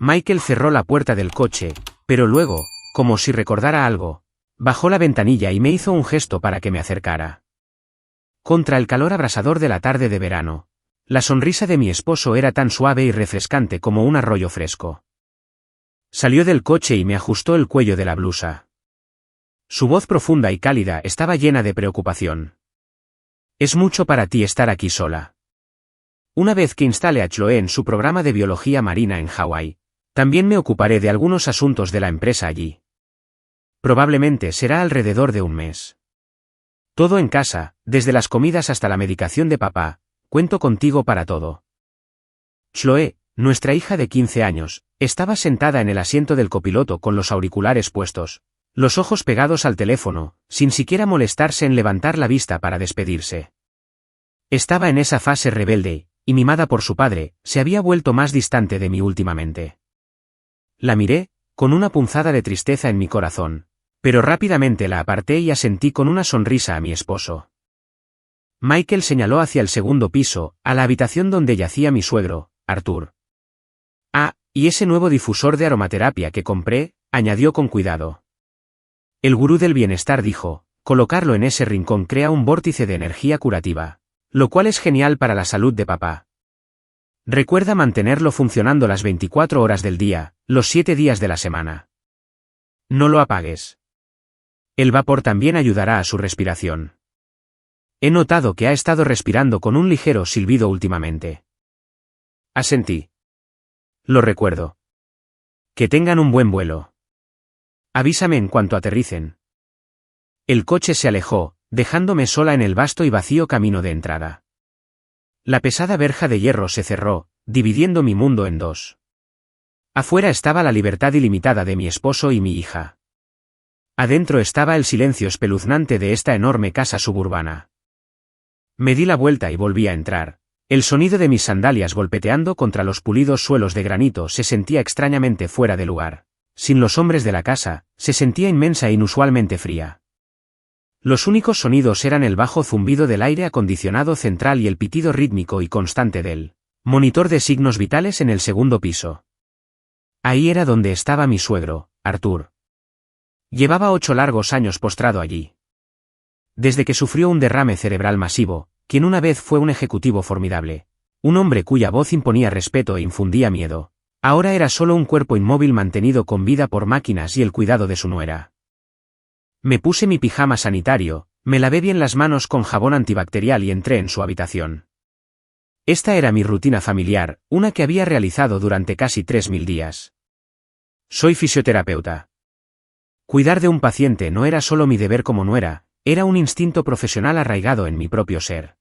Michael cerró la puerta del coche, pero luego, como si recordara algo, bajó la ventanilla y me hizo un gesto para que me acercara. Contra el calor abrasador de la tarde de verano, la sonrisa de mi esposo era tan suave y refrescante como un arroyo fresco. Salió del coche y me ajustó el cuello de la blusa. Su voz profunda y cálida estaba llena de preocupación. «Es mucho para ti estar aquí sola. Una vez que instale a Chloe en su programa de biología marina en Hawái, también me ocuparé de algunos asuntos de la empresa allí. Probablemente será alrededor de un mes. Todo en casa, desde las comidas hasta la medicación de papá, cuento contigo para todo». Chloe, nuestra hija de 15 años, estaba sentada en el asiento del copiloto con los auriculares puestos, los ojos pegados al teléfono, sin siquiera molestarse en levantar la vista para despedirse. Estaba en esa fase rebelde, y mimada por su padre, se había vuelto más distante de mí últimamente. La miré, con una punzada de tristeza en mi corazón, pero rápidamente la aparté y asentí con una sonrisa a mi esposo. Michael señaló hacia el segundo piso, a la habitación donde yacía mi suegro, Arthur. «Ah, y ese nuevo difusor de aromaterapia que compré», añadió con cuidado. El gurú del bienestar dijo, colocarlo en ese rincón crea un vórtice de energía curativa, lo cual es genial para la salud de papá. Recuerda mantenerlo funcionando las 24 horas del día, los 7 días de la semana. No lo apagues. El vapor también ayudará a su respiración. He notado que ha estado respirando con un ligero silbido últimamente. Asentí. Lo recuerdo. Que tengan un buen vuelo. Avísame en cuanto aterricen. El coche se alejó, dejándome sola en el vasto y vacío camino de entrada. La pesada verja de hierro se cerró, dividiendo mi mundo en dos. Afuera estaba la libertad ilimitada de mi esposo y mi hija. Adentro estaba el silencio espeluznante de esta enorme casa suburbana. Me di la vuelta y volví a entrar. El sonido de mis sandalias golpeteando contra los pulidos suelos de granito se sentía extrañamente fuera de lugar. Sin los hombres de la casa, se sentía inmensa e inusualmente fría. Los únicos sonidos eran el bajo zumbido del aire acondicionado central y el pitido rítmico y constante del monitor de signos vitales en el segundo piso. Ahí era donde estaba mi suegro, Arthur. Llevaba 8 largos años postrado allí. Desde que sufrió un derrame cerebral masivo, quien una vez fue un ejecutivo formidable, un hombre cuya voz imponía respeto e infundía miedo, ahora era solo un cuerpo inmóvil mantenido con vida por máquinas y el cuidado de su nuera. Me puse mi pijama sanitario, me lavé bien las manos con jabón antibacterial y entré en su habitación. Esta era mi rutina familiar, una que había realizado durante casi 3000 días. Soy fisioterapeuta. Cuidar de un paciente no era solo mi deber como nuera, era un instinto profesional arraigado en mi propio ser.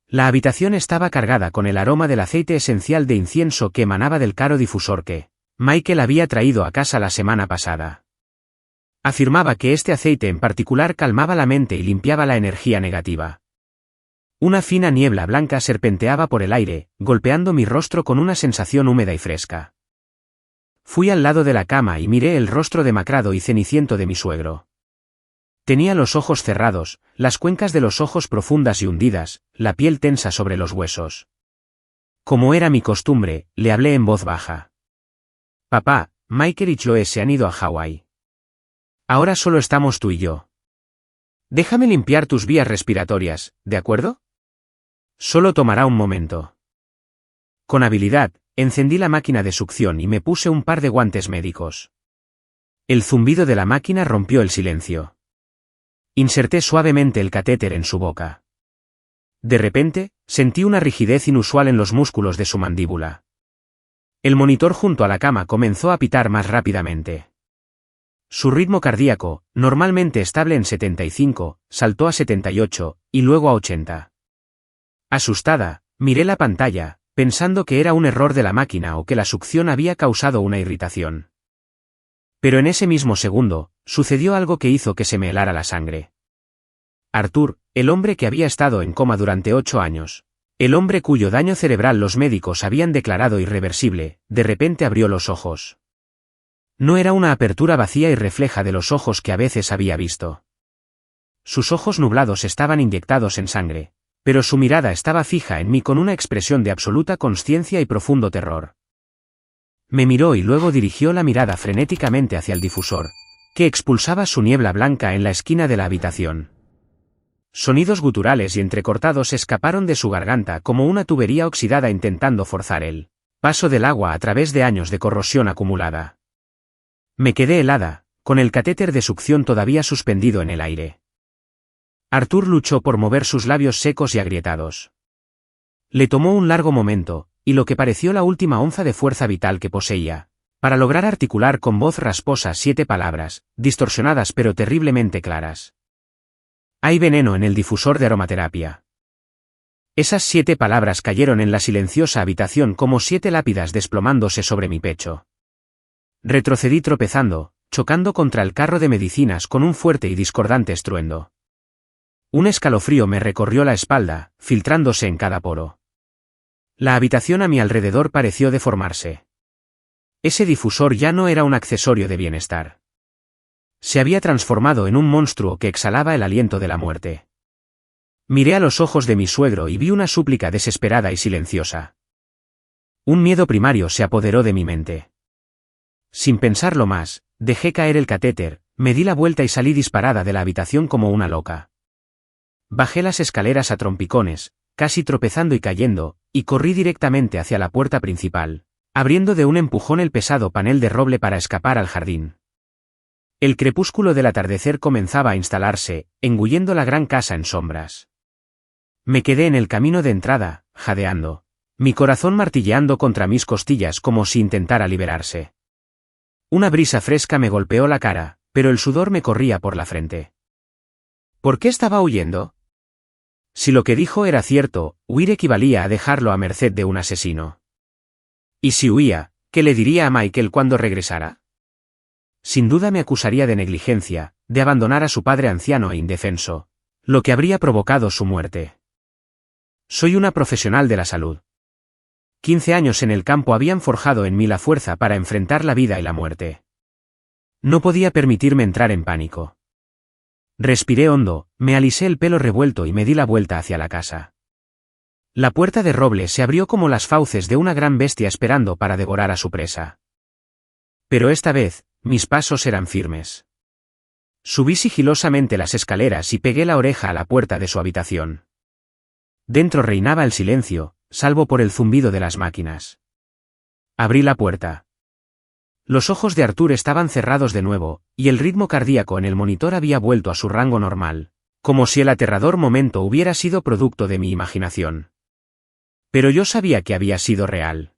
La habitación estaba cargada con el aroma del aceite esencial de incienso que emanaba del caro difusor que Michael había traído a casa la semana pasada. Afirmaba que este aceite en particular calmaba la mente y limpiaba la energía negativa. Una fina niebla blanca serpenteaba por el aire, golpeando mi rostro con una sensación húmeda y fresca. Fui al lado de la cama y miré el rostro demacrado y ceniciento de mi suegro. Tenía los ojos cerrados, las cuencas de los ojos profundas y hundidas, la piel tensa sobre los huesos. Como era mi costumbre, le hablé en voz baja. Papá, Michael y Chloe se han ido a Hawái. Ahora solo estamos tú y yo. Déjame limpiar tus vías respiratorias, ¿de acuerdo? Solo tomará un momento. Con habilidad, encendí la máquina de succión y me puse un par de guantes médicos. El zumbido de la máquina rompió el silencio. Inserté suavemente el catéter en su boca. De repente, sentí una rigidez inusual en los músculos de su mandíbula. El monitor junto a la cama comenzó a pitar más rápidamente. Su ritmo cardíaco, normalmente estable en 75, saltó a 78, y luego a 80. Asustada, miré la pantalla, pensando que era un error de la máquina o que la succión había causado una irritación. Pero en ese mismo segundo, sucedió algo que hizo que se me helara la sangre. Arthur, el hombre que había estado en coma durante 8 años, el hombre cuyo daño cerebral los médicos habían declarado irreversible, de repente abrió los ojos. No era una apertura vacía y refleja de los ojos que a veces había visto. Sus ojos nublados estaban inyectados en sangre, pero su mirada estaba fija en mí con una expresión de absoluta consciencia y profundo terror. Me miró y luego dirigió la mirada frenéticamente hacia el difusor, que expulsaba su niebla blanca en la esquina de la habitación. Sonidos guturales y entrecortados escaparon de su garganta como una tubería oxidada intentando forzar el paso del agua a través de años de corrosión acumulada. Me quedé helada, con el catéter de succión todavía suspendido en el aire. Arthur luchó por mover sus labios secos y agrietados. Le tomó un largo momento, y lo que pareció la última onza de fuerza vital que poseía, para lograr articular con voz rasposa 7 palabras, distorsionadas pero terriblemente claras. Hay veneno en el difusor de aromaterapia. Esas 7 palabras cayeron en la silenciosa habitación como 7 lápidas desplomándose sobre mi pecho. Retrocedí tropezando, chocando contra el carro de medicinas con un fuerte y discordante estruendo. Un escalofrío me recorrió la espalda, filtrándose en cada poro. La habitación a mi alrededor pareció deformarse. Ese difusor ya no era un accesorio de bienestar. Se había transformado en un monstruo que exhalaba el aliento de la muerte. Miré a los ojos de mi suegro y vi una súplica desesperada y silenciosa. Un miedo primario se apoderó de mi mente. Sin pensarlo más, dejé caer el catéter, me di la vuelta y salí disparada de la habitación como una loca. Bajé las escaleras a trompicones, casi tropezando y cayendo, y corrí directamente hacia la puerta principal, abriendo de un empujón el pesado panel de roble para escapar al jardín. El crepúsculo del atardecer comenzaba a instalarse, engullendo la gran casa en sombras. Me quedé en el camino de entrada, jadeando, mi corazón martilleando contra mis costillas como si intentara liberarse. Una brisa fresca me golpeó la cara, pero el sudor me corría por la frente. ¿Por qué estaba huyendo? Si lo que dijo era cierto, huir equivalía a dejarlo a merced de un asesino. ¿Y si huía, qué le diría a Michael cuando regresara? Sin duda me acusaría de negligencia, de abandonar a su padre anciano e indefenso, lo que habría provocado su muerte. Soy una profesional de la salud. 15 años en el campo habían forjado en mí la fuerza para enfrentar la vida y la muerte. No podía permitirme entrar en pánico. Respiré hondo, me alisé el pelo revuelto y me di la vuelta hacia la casa. La puerta de roble se abrió como las fauces de una gran bestia esperando para devorar a su presa. Pero esta vez, mis pasos eran firmes. Subí sigilosamente las escaleras y pegué la oreja a la puerta de su habitación. Dentro reinaba el silencio, salvo por el zumbido de las máquinas. Abrí la puerta. Los ojos de Arthur estaban cerrados de nuevo, y el ritmo cardíaco en el monitor había vuelto a su rango normal, como si el aterrador momento hubiera sido producto de mi imaginación. Pero yo sabía que había sido real.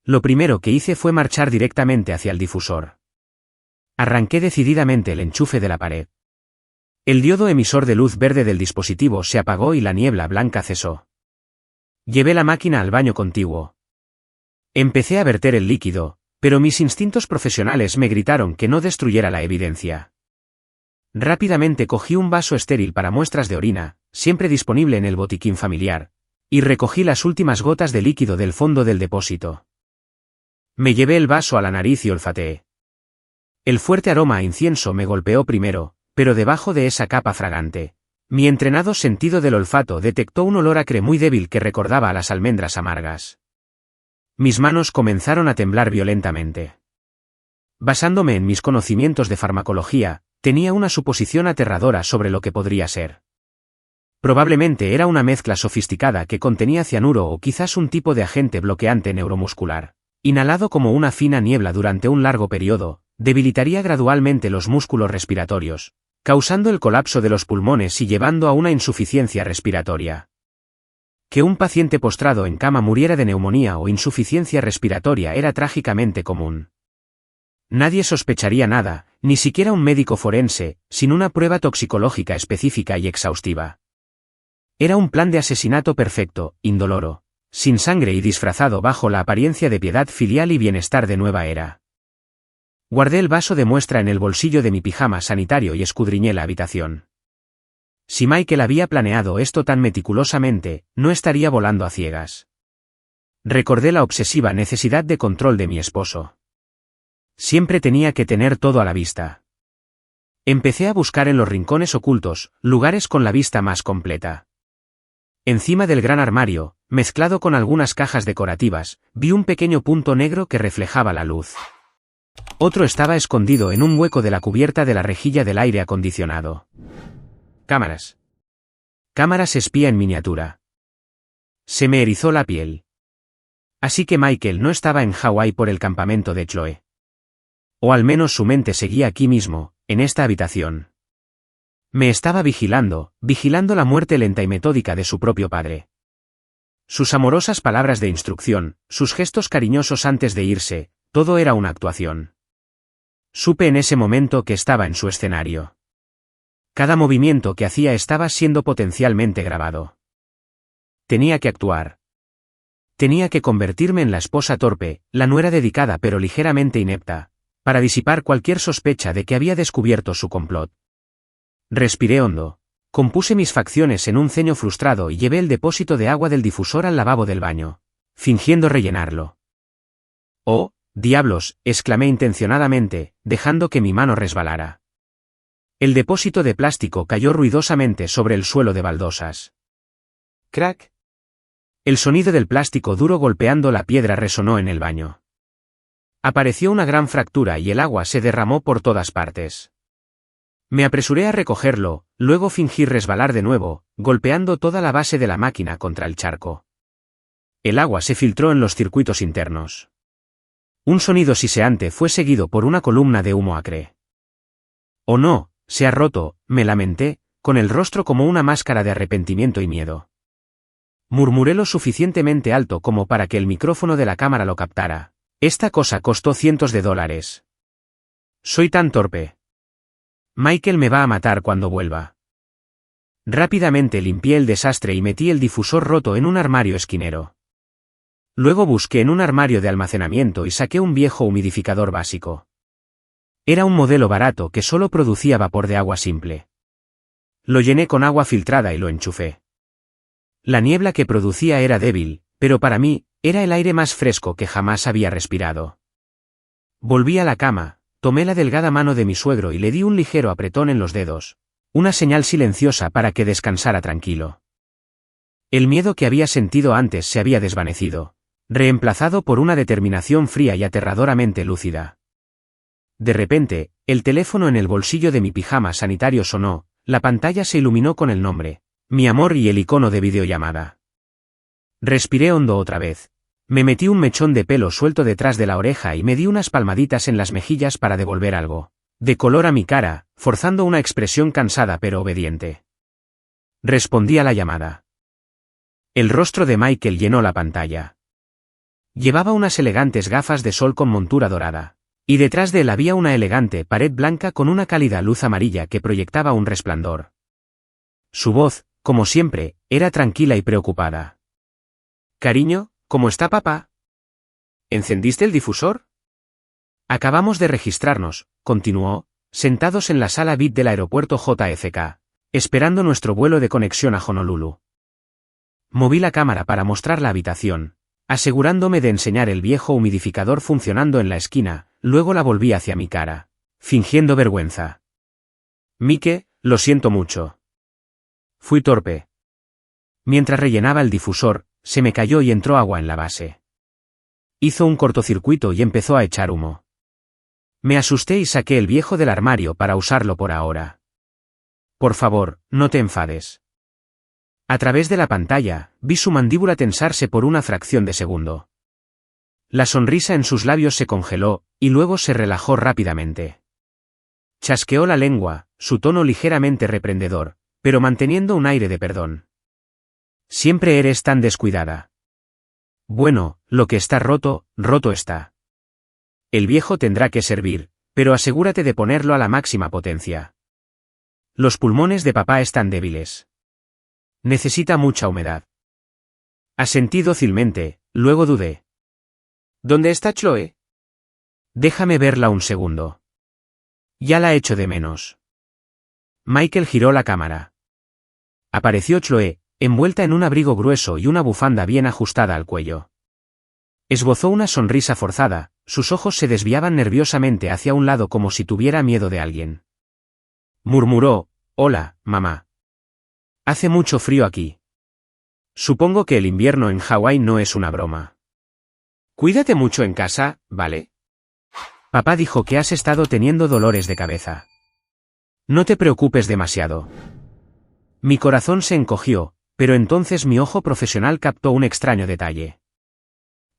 Lo primero que hice fue marchar directamente hacia el difusor. Arranqué decididamente el enchufe de la pared. El diodo emisor de luz verde del dispositivo se apagó y la niebla blanca cesó. Llevé la máquina al baño contiguo. Empecé a verter el líquido, pero mis instintos profesionales me gritaron que no destruyera la evidencia. Rápidamente cogí un vaso estéril para muestras de orina, siempre disponible en el botiquín familiar, y recogí las últimas gotas de líquido del fondo del depósito. Me llevé el vaso a la nariz y olfateé. El fuerte aroma a incienso me golpeó primero, pero debajo de esa capa fragante, mi entrenado sentido del olfato detectó un olor acre muy débil que recordaba a las almendras amargas. Mis manos comenzaron a temblar violentamente. Basándome en mis conocimientos de farmacología, tenía una suposición aterradora sobre lo que podría ser. Probablemente era una mezcla sofisticada que contenía cianuro o quizás un tipo de agente bloqueante neuromuscular. Inhalado como una fina niebla durante un largo periodo, debilitaría gradualmente los músculos respiratorios, causando el colapso de los pulmones y llevando a una insuficiencia respiratoria. Que un paciente postrado en cama muriera de neumonía o insuficiencia respiratoria era trágicamente común. Nadie sospecharía nada, ni siquiera un médico forense, sin una prueba toxicológica específica y exhaustiva. Era un plan de asesinato perfecto, indoloro, sin sangre y disfrazado bajo la apariencia de piedad filial y bienestar de nueva era. Guardé el vaso de muestra en el bolsillo de mi pijama sanitario y escudriñé la habitación. Si Michael había planeado esto tan meticulosamente, no estaría volando a ciegas. Recordé la obsesiva necesidad de control de mi esposo. Siempre tenía que tener todo a la vista. Empecé a buscar en los rincones ocultos, lugares con la vista más completa. Encima del gran armario, mezclado con algunas cajas decorativas, vi un pequeño punto negro que reflejaba la luz. Otro estaba escondido en un hueco de la cubierta de la rejilla del aire acondicionado. Cámaras. Cámaras espía en miniatura. Se me erizó la piel. Así que Michael no estaba en Hawái por el campamento de Chloe. O al menos su mente seguía aquí mismo, en esta habitación. Me estaba vigilando la muerte lenta y metódica de su propio padre. Sus amorosas palabras de instrucción, sus gestos cariñosos antes de irse, todo era una actuación. Supe en ese momento que estaba en su escenario. Cada movimiento que hacía estaba siendo potencialmente grabado. Tenía que actuar. Tenía que convertirme en la esposa torpe, la nuera dedicada pero ligeramente inepta, para disipar cualquier sospecha de que había descubierto su complot. Respiré hondo. Compuse mis facciones en un ceño frustrado y llevé el depósito de agua del difusor al lavabo del baño, fingiendo rellenarlo. «Oh, diablos», exclamé intencionadamente, dejando que mi mano resbalara. El depósito de plástico cayó ruidosamente sobre el suelo de baldosas. «Crack». El sonido del plástico duro golpeando la piedra resonó en el baño. Apareció una gran fractura y el agua se derramó por todas partes. Me apresuré a recogerlo, luego fingí resbalar de nuevo, golpeando toda la base de la máquina contra el charco. El agua se filtró en los circuitos internos. Un sonido siseante fue seguido por una columna de humo acre. «Oh no, se ha roto», me lamenté, con el rostro como una máscara de arrepentimiento y miedo. Murmuré lo suficientemente alto como para que el micrófono de la cámara lo captara. «Esta cosa costó cientos de dólares. Soy tan torpe. Michael me va a matar cuando vuelva». Rápidamente limpié el desastre y metí el difusor roto en un armario esquinero. Luego busqué en un armario de almacenamiento y saqué un viejo humidificador básico. Era un modelo barato que solo producía vapor de agua simple. Lo llené con agua filtrada y lo enchufé. La niebla que producía era débil, pero para mí, era el aire más fresco que jamás había respirado. Volví a la cama. Tomé la delgada mano de mi suegro y le di un ligero apretón en los dedos, una señal silenciosa para que descansara tranquilo. El miedo que había sentido antes se había desvanecido, reemplazado por una determinación fría y aterradoramente lúcida. De repente, el teléfono en el bolsillo de mi pijama sanitario sonó, la pantalla se iluminó con el nombre, mi amor y el icono de videollamada. Respiré hondo otra vez. Me metí un mechón de pelo suelto detrás de la oreja y me di unas palmaditas en las mejillas para devolver algo de color a mi cara, forzando una expresión cansada pero obediente. Respondí a la llamada. El rostro de Michael llenó la pantalla. Llevaba unas elegantes gafas de sol con montura dorada, y detrás de él había una elegante pared blanca con una cálida luz amarilla que proyectaba un resplandor. Su voz, como siempre, era tranquila y preocupada. «Cariño, ¿cómo está papá? ¿Encendiste el difusor?» «Acabamos de registrarnos», continuó, sentados en la sala VIP del aeropuerto JFK, esperando nuestro vuelo de conexión a Honolulu. Moví la cámara para mostrar la habitación, asegurándome de enseñar el viejo humidificador funcionando en la esquina, luego la volví hacia mi cara, fingiendo vergüenza. «Mike, lo siento mucho. Fui torpe». Mientras rellenaba el difusor, se me cayó y entró agua en la base. Hizo un cortocircuito y empezó a echar humo. Me asusté y saqué el viejo del armario para usarlo por ahora. «Por favor, no te enfades». A través de la pantalla, vi su mandíbula tensarse por una fracción de segundo. La sonrisa en sus labios se congeló, y luego se relajó rápidamente. Chasqueó la lengua, su tono ligeramente reprendedor, pero manteniendo un aire de perdón. «Siempre eres tan descuidada». «Bueno, lo que está roto, roto está. El viejo tendrá que servir, pero asegúrate de ponerlo a la máxima potencia. Los pulmones de papá están débiles. Necesita mucha humedad». Asentí dócilmente, luego dudé. «¿Dónde está Chloe?» «Déjame verla un segundo. Ya la echo de menos». Michael giró la cámara. Apareció Chloe, envuelta en un abrigo grueso y una bufanda bien ajustada al cuello. Esbozó una sonrisa forzada, sus ojos se desviaban nerviosamente hacia un lado como si tuviera miedo de alguien. Murmuró: «Hola, mamá. Hace mucho frío aquí». Supongo que el invierno en Hawái no es una broma. Cuídate mucho en casa, ¿vale? Papá dijo que has estado teniendo dolores de cabeza. No te preocupes demasiado. Mi corazón se encogió, pero entonces mi ojo profesional captó un extraño detalle.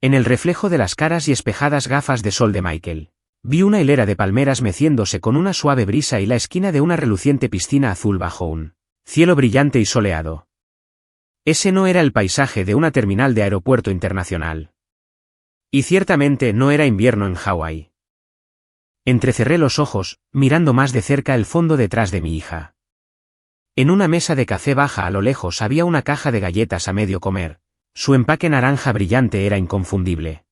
En el reflejo de las caras y espejadas gafas de sol de Michael, vi una hilera de palmeras meciéndose con una suave brisa y la esquina de una reluciente piscina azul bajo un cielo brillante y soleado. Ese no era el paisaje de una terminal de aeropuerto internacional. Y ciertamente no era invierno en Hawái. Entrecerré los ojos, mirando más de cerca el fondo detrás de mi hija. En una mesa de café baja a lo lejos había una caja de galletas a medio comer. Su empaque naranja brillante era inconfundible.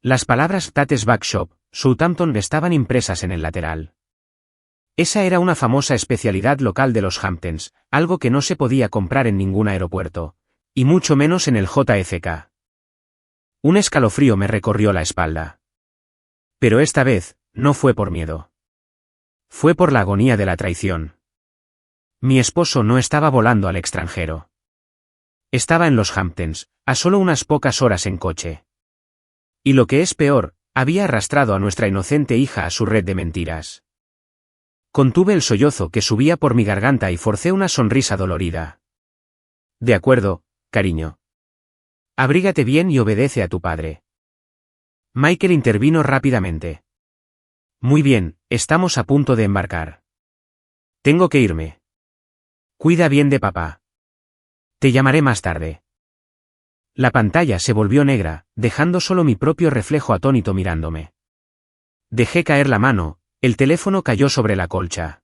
Las palabras Tate's Back Shop, Southampton estaban impresas en el lateral. Esa era una famosa especialidad local de los Hamptons, algo que no se podía comprar en ningún aeropuerto, y mucho menos en el JFK. Un escalofrío me recorrió la espalda. Pero esta vez, no fue por miedo. Fue por la agonía de la traición. Mi esposo no estaba volando al extranjero. Estaba en los Hamptons, a solo unas pocas horas en coche. Y lo que es peor, había arrastrado a nuestra inocente hija a su red de mentiras. Contuve el sollozo que subía por mi garganta y forcé una sonrisa dolorida. De acuerdo, cariño. Abrígate bien y obedece a tu padre. Michael intervino rápidamente. Muy bien, estamos a punto de embarcar. Tengo que irme. Cuida bien de papá. Te llamaré más tarde. La pantalla se volvió negra, dejando solo mi propio reflejo atónito mirándome. Dejé caer la mano, el teléfono cayó sobre la colcha.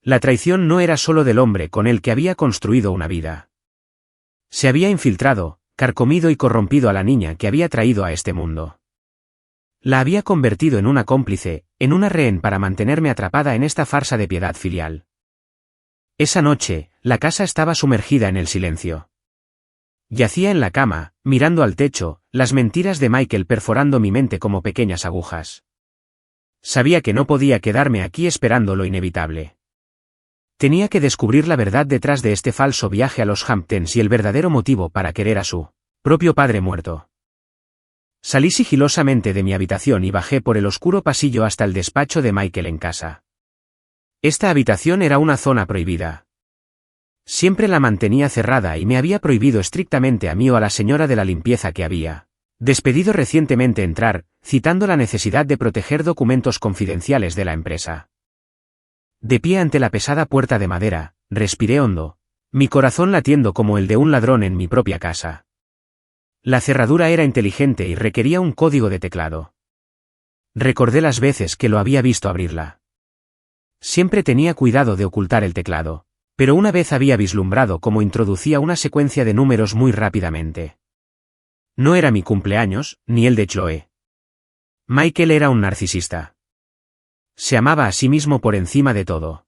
La traición no era solo del hombre con el que había construido una vida. Se había infiltrado, carcomido y corrompido a la niña que había traído a este mundo. La había convertido en una cómplice, en una rehén para mantenerme atrapada en esta farsa de piedad filial. Esa noche, la casa estaba sumergida en el silencio. Yacía en la cama, mirando al techo, las mentiras de Michael perforando mi mente como pequeñas agujas. Sabía que no podía quedarme aquí esperando lo inevitable. Tenía que descubrir la verdad detrás de este falso viaje a los Hamptons y el verdadero motivo para querer a su propio padre muerto. Salí sigilosamente de mi habitación y bajé por el oscuro pasillo hasta el despacho de Michael en casa. Esta habitación era una zona prohibida. Siempre la mantenía cerrada y me había prohibido estrictamente a mí o a la señora de la limpieza que había despedido recientemente entrar, citando la necesidad de proteger documentos confidenciales de la empresa. De pie ante la pesada puerta de madera, respiré hondo, mi corazón latiendo como el de un ladrón en mi propia casa. La cerradura era inteligente y requería un código de teclado. Recordé las veces que lo había visto abrirla. Siempre tenía cuidado de ocultar el teclado, pero una vez había vislumbrado cómo introducía una secuencia de números muy rápidamente. No era mi cumpleaños, ni el de Chloe. Michael era un narcisista. Se amaba a sí mismo por encima de todo.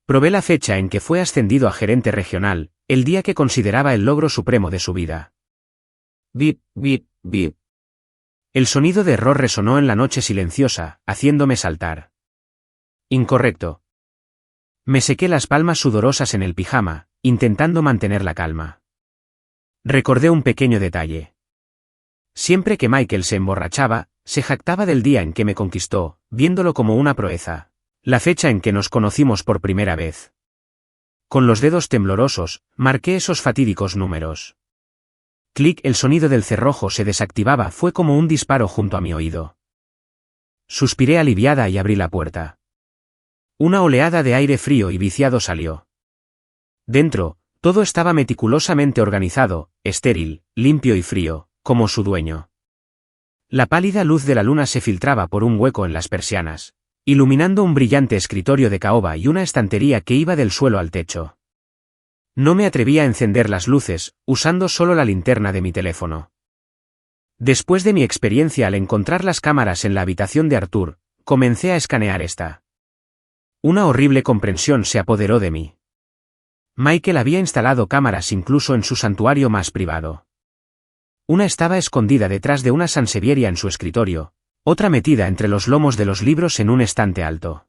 Probé la fecha en que fue ascendido a gerente regional, el día que consideraba el logro supremo de su vida. Bip, bip, bip. El sonido de error resonó en la noche silenciosa, haciéndome saltar. Incorrecto. Me sequé las palmas sudorosas en el pijama, intentando mantener la calma. Recordé un pequeño detalle. Siempre que Michael se emborrachaba, se jactaba del día en que me conquistó, viéndolo como una proeza. La fecha en que nos conocimos por primera vez. Con los dedos temblorosos, marqué esos fatídicos números. Clic, el sonido del cerrojo se desactivaba, fue como un disparo junto a mi oído. Suspiré aliviada y abrí la puerta. Una oleada de aire frío y viciado salió. Dentro, todo estaba meticulosamente organizado, estéril, limpio y frío, como su dueño. La pálida luz de la luna se filtraba por un hueco en las persianas, iluminando un brillante escritorio de caoba y una estantería que iba del suelo al techo. No me atreví a encender las luces, usando solo la linterna de mi teléfono. Después de mi experiencia al encontrar las cámaras en la habitación de Arthur, comencé a escanear esta. Una horrible comprensión se apoderó de mí. Michael había instalado cámaras incluso en su santuario más privado. Una estaba escondida detrás de una sansevieria en su escritorio, otra metida entre los lomos de los libros en un estante alto.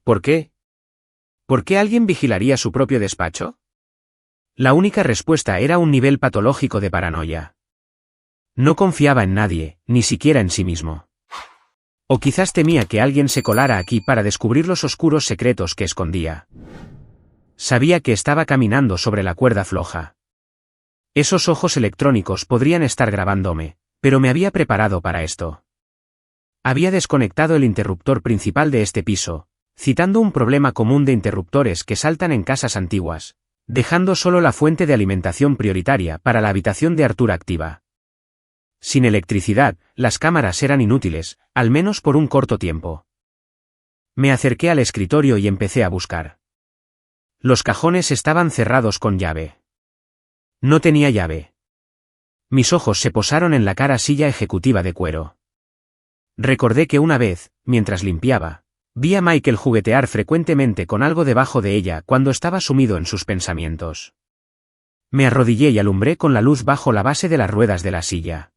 ¿Por qué? ¿Por qué alguien vigilaría su propio despacho? La única respuesta era un nivel patológico de paranoia. No confiaba en nadie, ni siquiera en sí mismo. O quizás temía que alguien se colara aquí para descubrir los oscuros secretos que escondía. Sabía que estaba caminando sobre la cuerda floja. Esos ojos electrónicos podrían estar grabándome, pero me había preparado para esto. Había desconectado el interruptor principal de este piso, citando un problema común de interruptores que saltan en casas antiguas, dejando solo la fuente de alimentación prioritaria para la habitación de Arthur activa. Sin electricidad, las cámaras eran inútiles, al menos por un corto tiempo. Me acerqué al escritorio y empecé a buscar. Los cajones estaban cerrados con llave. No tenía llave. Mis ojos se posaron en la cara silla ejecutiva de cuero. Recordé que una vez, mientras limpiaba, vi a Michael juguetear frecuentemente con algo debajo de ella cuando estaba sumido en sus pensamientos. Me arrodillé y alumbré con la luz bajo la base de las ruedas de la silla.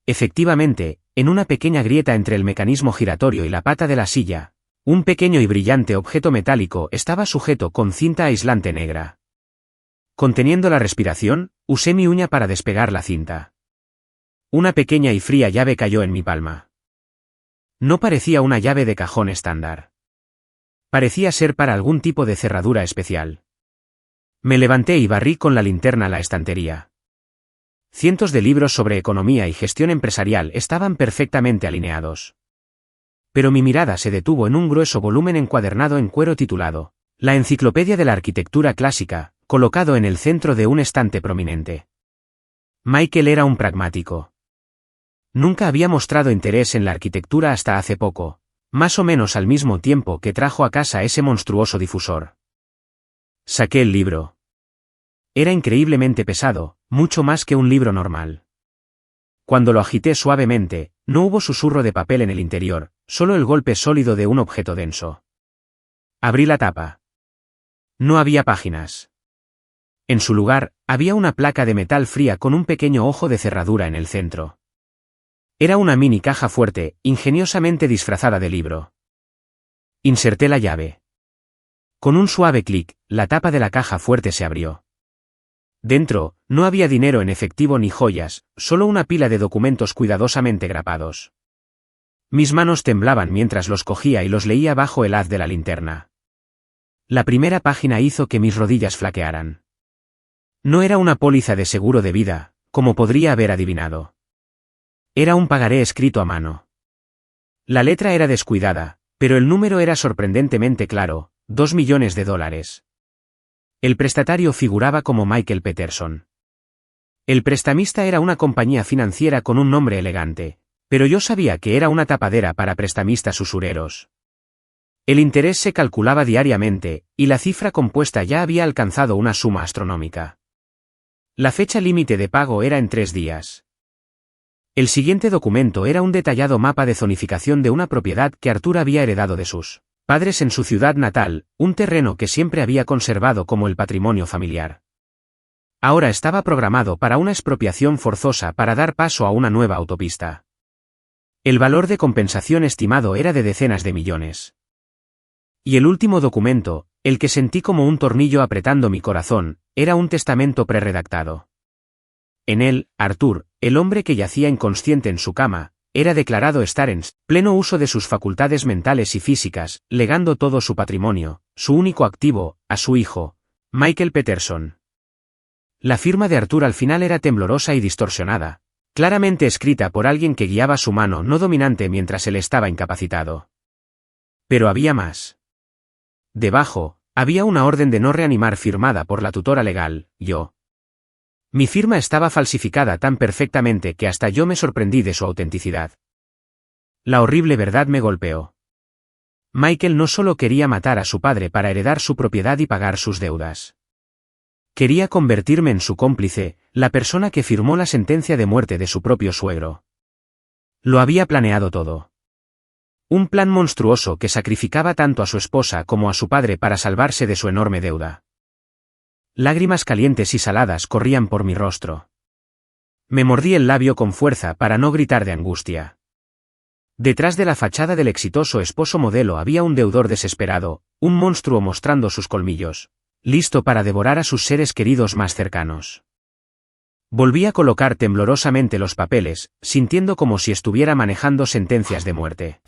Efectivamente, en una pequeña grieta entre el mecanismo giratorio y la pata de la silla, un pequeño y brillante objeto metálico estaba sujeto con cinta aislante negra. Conteniendo la respiración, usé mi uña para despegar la cinta. Una pequeña y fría llave cayó en mi palma. No parecía una llave de cajón estándar. Parecía ser para algún tipo de cerradura especial. Me levanté y barrí con la linterna la estantería. Cientos de libros sobre economía y gestión empresarial estaban perfectamente alineados. Pero mi mirada se detuvo en un grueso volumen encuadernado en cuero titulado La Enciclopedia de la Arquitectura Clásica, colocado en el centro de un estante prominente. Michael era un pragmático. Nunca había mostrado interés en la arquitectura hasta hace poco, más o menos al mismo tiempo que trajo a casa ese monstruoso difusor. Saqué el libro. Era increíblemente pesado, mucho más que un libro normal. Cuando lo agité suavemente, no hubo susurro de papel en el interior, solo el golpe sólido de un objeto denso. Abrí la tapa. No había páginas. En su lugar, había una placa de metal fría con un pequeño ojo de cerradura en el centro. Era una mini caja fuerte, ingeniosamente disfrazada de libro. Inserté la llave. Con un suave clic, la tapa de la caja fuerte se abrió. Dentro, no había dinero en efectivo ni joyas, solo una pila de documentos cuidadosamente grapados. Mis manos temblaban mientras los cogía y los leía bajo el haz de la linterna. La primera página hizo que mis rodillas flaquearan. No era una póliza de seguro de vida, como podría haber adivinado. Era un pagaré escrito a mano. La letra era descuidada, pero el número era sorprendentemente claro, $2 millones. El prestatario figuraba como Michael Peterson. El prestamista era una compañía financiera con un nombre elegante, pero yo sabía que era una tapadera para prestamistas usureros. El interés se calculaba diariamente, y la cifra compuesta ya había alcanzado una suma astronómica. La fecha límite de pago era en 3 días. El siguiente documento era un detallado mapa de zonificación de una propiedad que Arthur había heredado de sus padres en su ciudad natal, un terreno que siempre había conservado como el patrimonio familiar. Ahora estaba programado para una expropiación forzosa para dar paso a una nueva autopista. El valor de compensación estimado era de decenas de millones. Y el último documento, el que sentí como un tornillo apretando mi corazón, era un testamento prerredactado. En él, Arthur, el hombre que yacía inconsciente en su cama, era declarado estar en pleno uso de sus facultades mentales y físicas, legando todo su patrimonio, su único activo, a su hijo, Michael Peterson. La firma de Arthur al final era temblorosa y distorsionada, claramente escrita por alguien que guiaba su mano no dominante mientras él estaba incapacitado. Pero había más. Debajo, había una orden de no reanimar firmada por la tutora legal, yo. Mi firma estaba falsificada tan perfectamente que hasta yo me sorprendí de su autenticidad. La horrible verdad me golpeó. Michael no solo quería matar a su padre para heredar su propiedad y pagar sus deudas. Quería convertirme en su cómplice, la persona que firmó la sentencia de muerte de su propio suegro. Lo había planeado todo. Un plan monstruoso que sacrificaba tanto a su esposa como a su padre para salvarse de su enorme deuda. Lágrimas calientes y saladas corrían por mi rostro. Me mordí el labio con fuerza para no gritar de angustia. Detrás de la fachada del exitoso esposo modelo había un deudor desesperado, un monstruo mostrando sus colmillos, listo para devorar a sus seres queridos más cercanos. Volví a colocar temblorosamente los papeles, sintiendo como si estuviera manejando sentencias de muerte.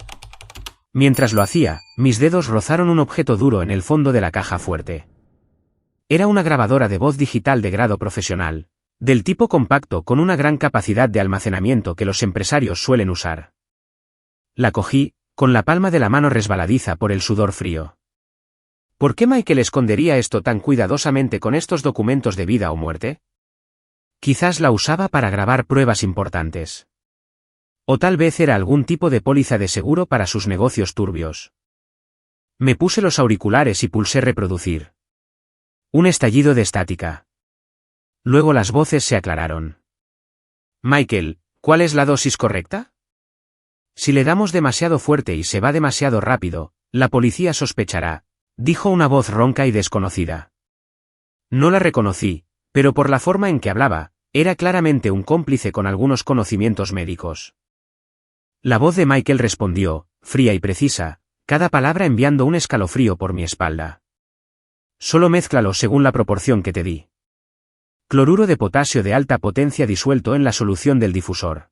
Mientras lo hacía, mis dedos rozaron un objeto duro en el fondo de la caja fuerte. Era una grabadora de voz digital de grado profesional, del tipo compacto con una gran capacidad de almacenamiento que los empresarios suelen usar. La cogí, con la palma de la mano resbaladiza por el sudor frío. ¿Por qué Michael escondería esto tan cuidadosamente con estos documentos de vida o muerte? Quizás la usaba para grabar pruebas importantes. O tal vez era algún tipo de póliza de seguro para sus negocios turbios. Me puse los auriculares y pulsé reproducir. Un estallido de estática. Luego las voces se aclararon. Michael, ¿cuál es la dosis correcta? Si le damos demasiado fuerte y se va demasiado rápido, la policía sospechará, dijo una voz ronca y desconocida. No la reconocí, pero por la forma en que hablaba, era claramente un cómplice con algunos conocimientos médicos. La voz de Michael respondió, fría y precisa, cada palabra enviando un escalofrío por mi espalda. Solo mézclalo según la proporción que te di. Cloruro de potasio de alta potencia disuelto en la solución del difusor.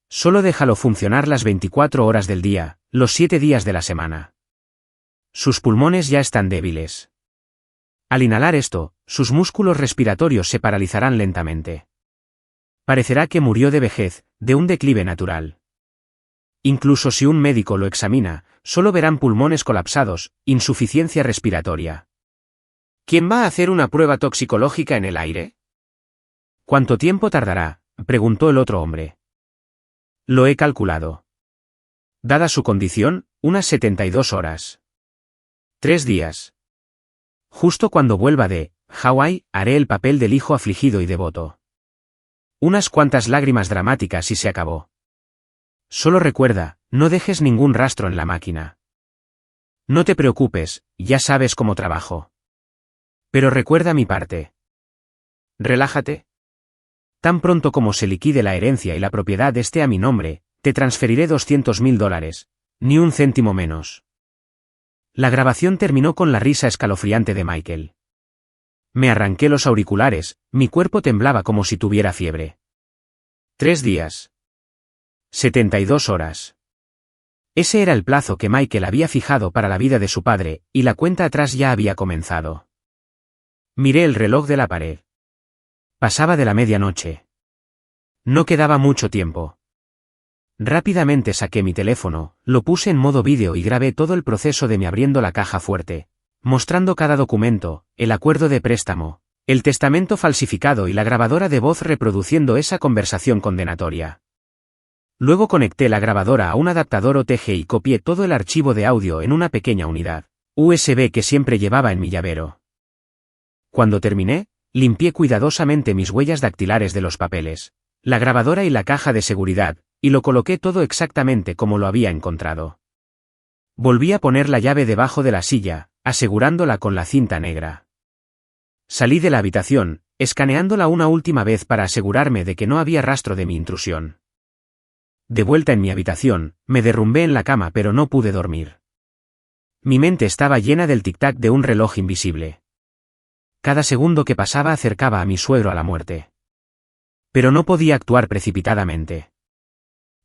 Solo déjalo funcionar las 24 horas del día, los 7 días de la semana. Sus pulmones ya están débiles. Al inhalar esto, sus músculos respiratorios se paralizarán lentamente. Parecerá que murió de vejez, de un declive natural. Incluso si un médico lo examina, solo verán pulmones colapsados, insuficiencia respiratoria. ¿Quién va a hacer una prueba toxicológica en el aire? ¿Cuánto tiempo tardará?, preguntó el otro hombre. Lo he calculado. Dada su condición, unas 72 horas. 3 días. Justo cuando vuelva de Hawái, haré el papel del hijo afligido y devoto. Unas cuantas lágrimas dramáticas y se acabó. Solo recuerda, no dejes ningún rastro en la máquina. No te preocupes, ya sabes cómo trabajo. Pero recuerda mi parte. Relájate. Tan pronto como se liquide la herencia y la propiedad esté a mi nombre, te transferiré $200.000, ni un céntimo menos. La grabación terminó con la risa escalofriante de Michael. Me arranqué los auriculares, mi cuerpo temblaba como si tuviera fiebre. 3 días. 72 horas. Ese era el plazo que Michael había fijado para la vida de su padre, y la cuenta atrás ya había comenzado. Miré el reloj de la pared. Pasaba de la medianoche. No quedaba mucho tiempo. Rápidamente saqué mi teléfono, lo puse en modo vídeo y grabé todo el proceso de mi abriendo la caja fuerte, mostrando cada documento, el acuerdo de préstamo, el testamento falsificado y la grabadora de voz reproduciendo esa conversación condenatoria. Luego conecté la grabadora a un adaptador OTG y copié todo el archivo de audio en una pequeña unidad USB que siempre llevaba en mi llavero. Cuando terminé, limpié cuidadosamente mis huellas dactilares de los papeles, la grabadora y la caja de seguridad, y lo coloqué todo exactamente como lo había encontrado. Volví a poner la llave debajo de la silla, asegurándola con la cinta negra. Salí de la habitación, escaneándola una última vez para asegurarme de que no había rastro de mi intrusión. De vuelta en mi habitación, me derrumbé en la cama pero no pude dormir. Mi mente estaba llena del tic-tac de un reloj invisible. Cada segundo que pasaba acercaba a mi suegro a la muerte. Pero no podía actuar precipitadamente.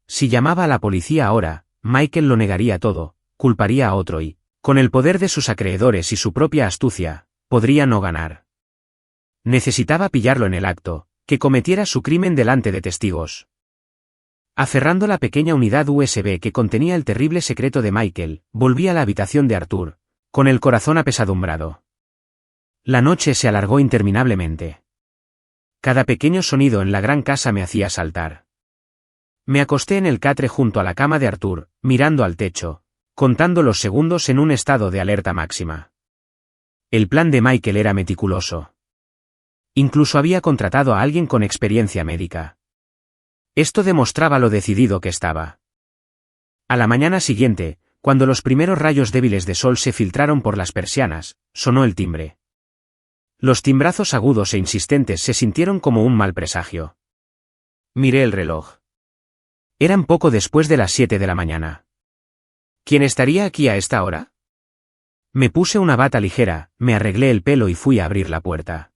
Si llamaba a la policía ahora, Michael lo negaría todo, culparía a otro y, con el poder de sus acreedores y su propia astucia, podría no ganar. Necesitaba pillarlo en el acto, que cometiera su crimen delante de testigos. Aferrando la pequeña unidad USB que contenía el terrible secreto de Michael, volví a la habitación de Arthur, con el corazón apesadumbrado. La noche se alargó interminablemente. Cada pequeño sonido en la gran casa me hacía saltar. Me acosté en el catre junto a la cama de Arthur, mirando al techo, contando los segundos en un estado de alerta máxima. El plan de Michael era meticuloso. Incluso había contratado a alguien con experiencia médica. Esto demostraba lo decidido que estaba. A la mañana siguiente, cuando los primeros rayos débiles de sol se filtraron por las persianas, sonó el timbre. Los timbrazos agudos e insistentes se sintieron como un mal presagio. Miré el reloj. Eran poco después de las 7 de la mañana. ¿Quién estaría aquí a esta hora? Me puse una bata ligera, me arreglé el pelo y fui a abrir la puerta.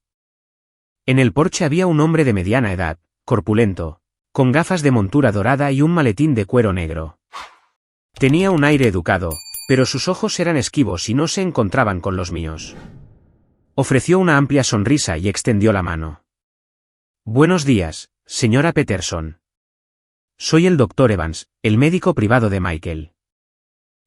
En el porche había un hombre de mediana edad, corpulento, con gafas de montura dorada y un maletín de cuero negro. Tenía un aire educado, pero sus ojos eran esquivos y no se encontraban con los míos. Ofreció una amplia sonrisa y extendió la mano. Buenos días, señora Peterson. Soy el Dr. Evans, el médico privado de Michael.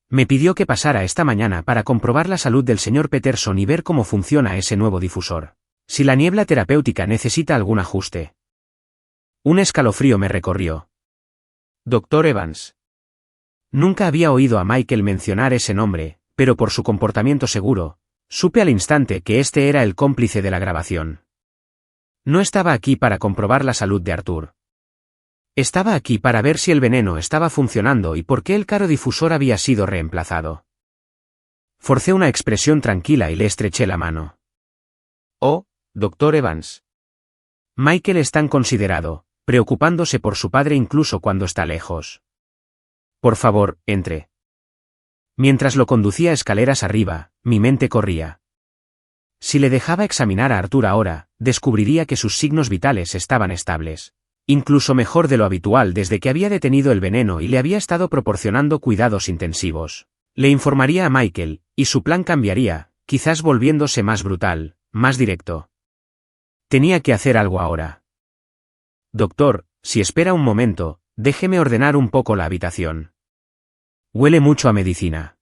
Me pidió que pasara esta mañana para comprobar la salud del señor Peterson y ver cómo funciona ese nuevo difusor. Si la niebla terapéutica necesita algún ajuste. Un escalofrío me recorrió. Dr. Evans. Nunca había oído a Michael mencionar ese nombre, pero por su comportamiento seguro, supe al instante que este era el cómplice de la grabación. No estaba aquí para comprobar la salud de Arthur. Estaba aquí para ver si el veneno estaba funcionando y por qué el caro difusor había sido reemplazado. Forcé una expresión tranquila y le estreché la mano. Oh, Dr. Evans. Michael es tan considerado, preocupándose por su padre incluso cuando está lejos. Por favor, entre. Mientras lo conducía escaleras arriba, mi mente corría. Si le dejaba examinar a Arthur ahora, descubriría que sus signos vitales estaban estables. Incluso mejor de lo habitual desde que había detenido el veneno y le había estado proporcionando cuidados intensivos. Le informaría a Michael, y su plan cambiaría, quizás volviéndose más brutal, más directo. Tenía que hacer algo ahora. Doctor, si espera un momento, déjeme ordenar un poco la habitación. Huele mucho a medicina.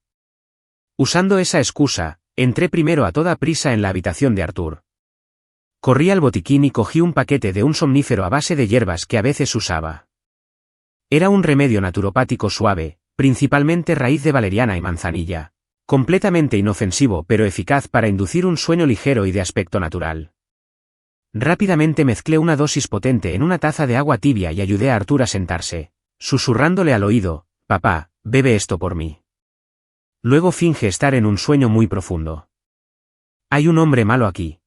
Usando esa excusa, entré primero a toda prisa en la habitación de Arthur. Corrí al botiquín y cogí un paquete de un somnífero a base de hierbas que a veces usaba. Era un remedio naturopático suave, principalmente raíz de valeriana y manzanilla, completamente inofensivo pero eficaz para inducir un sueño ligero y de aspecto natural. Rápidamente mezclé una dosis potente en una taza de agua tibia y ayudé a Arthur a sentarse, susurrándole al oído, «Papá, bebe esto por mí». Luego finge estar en un sueño muy profundo. Hay un hombre malo aquí.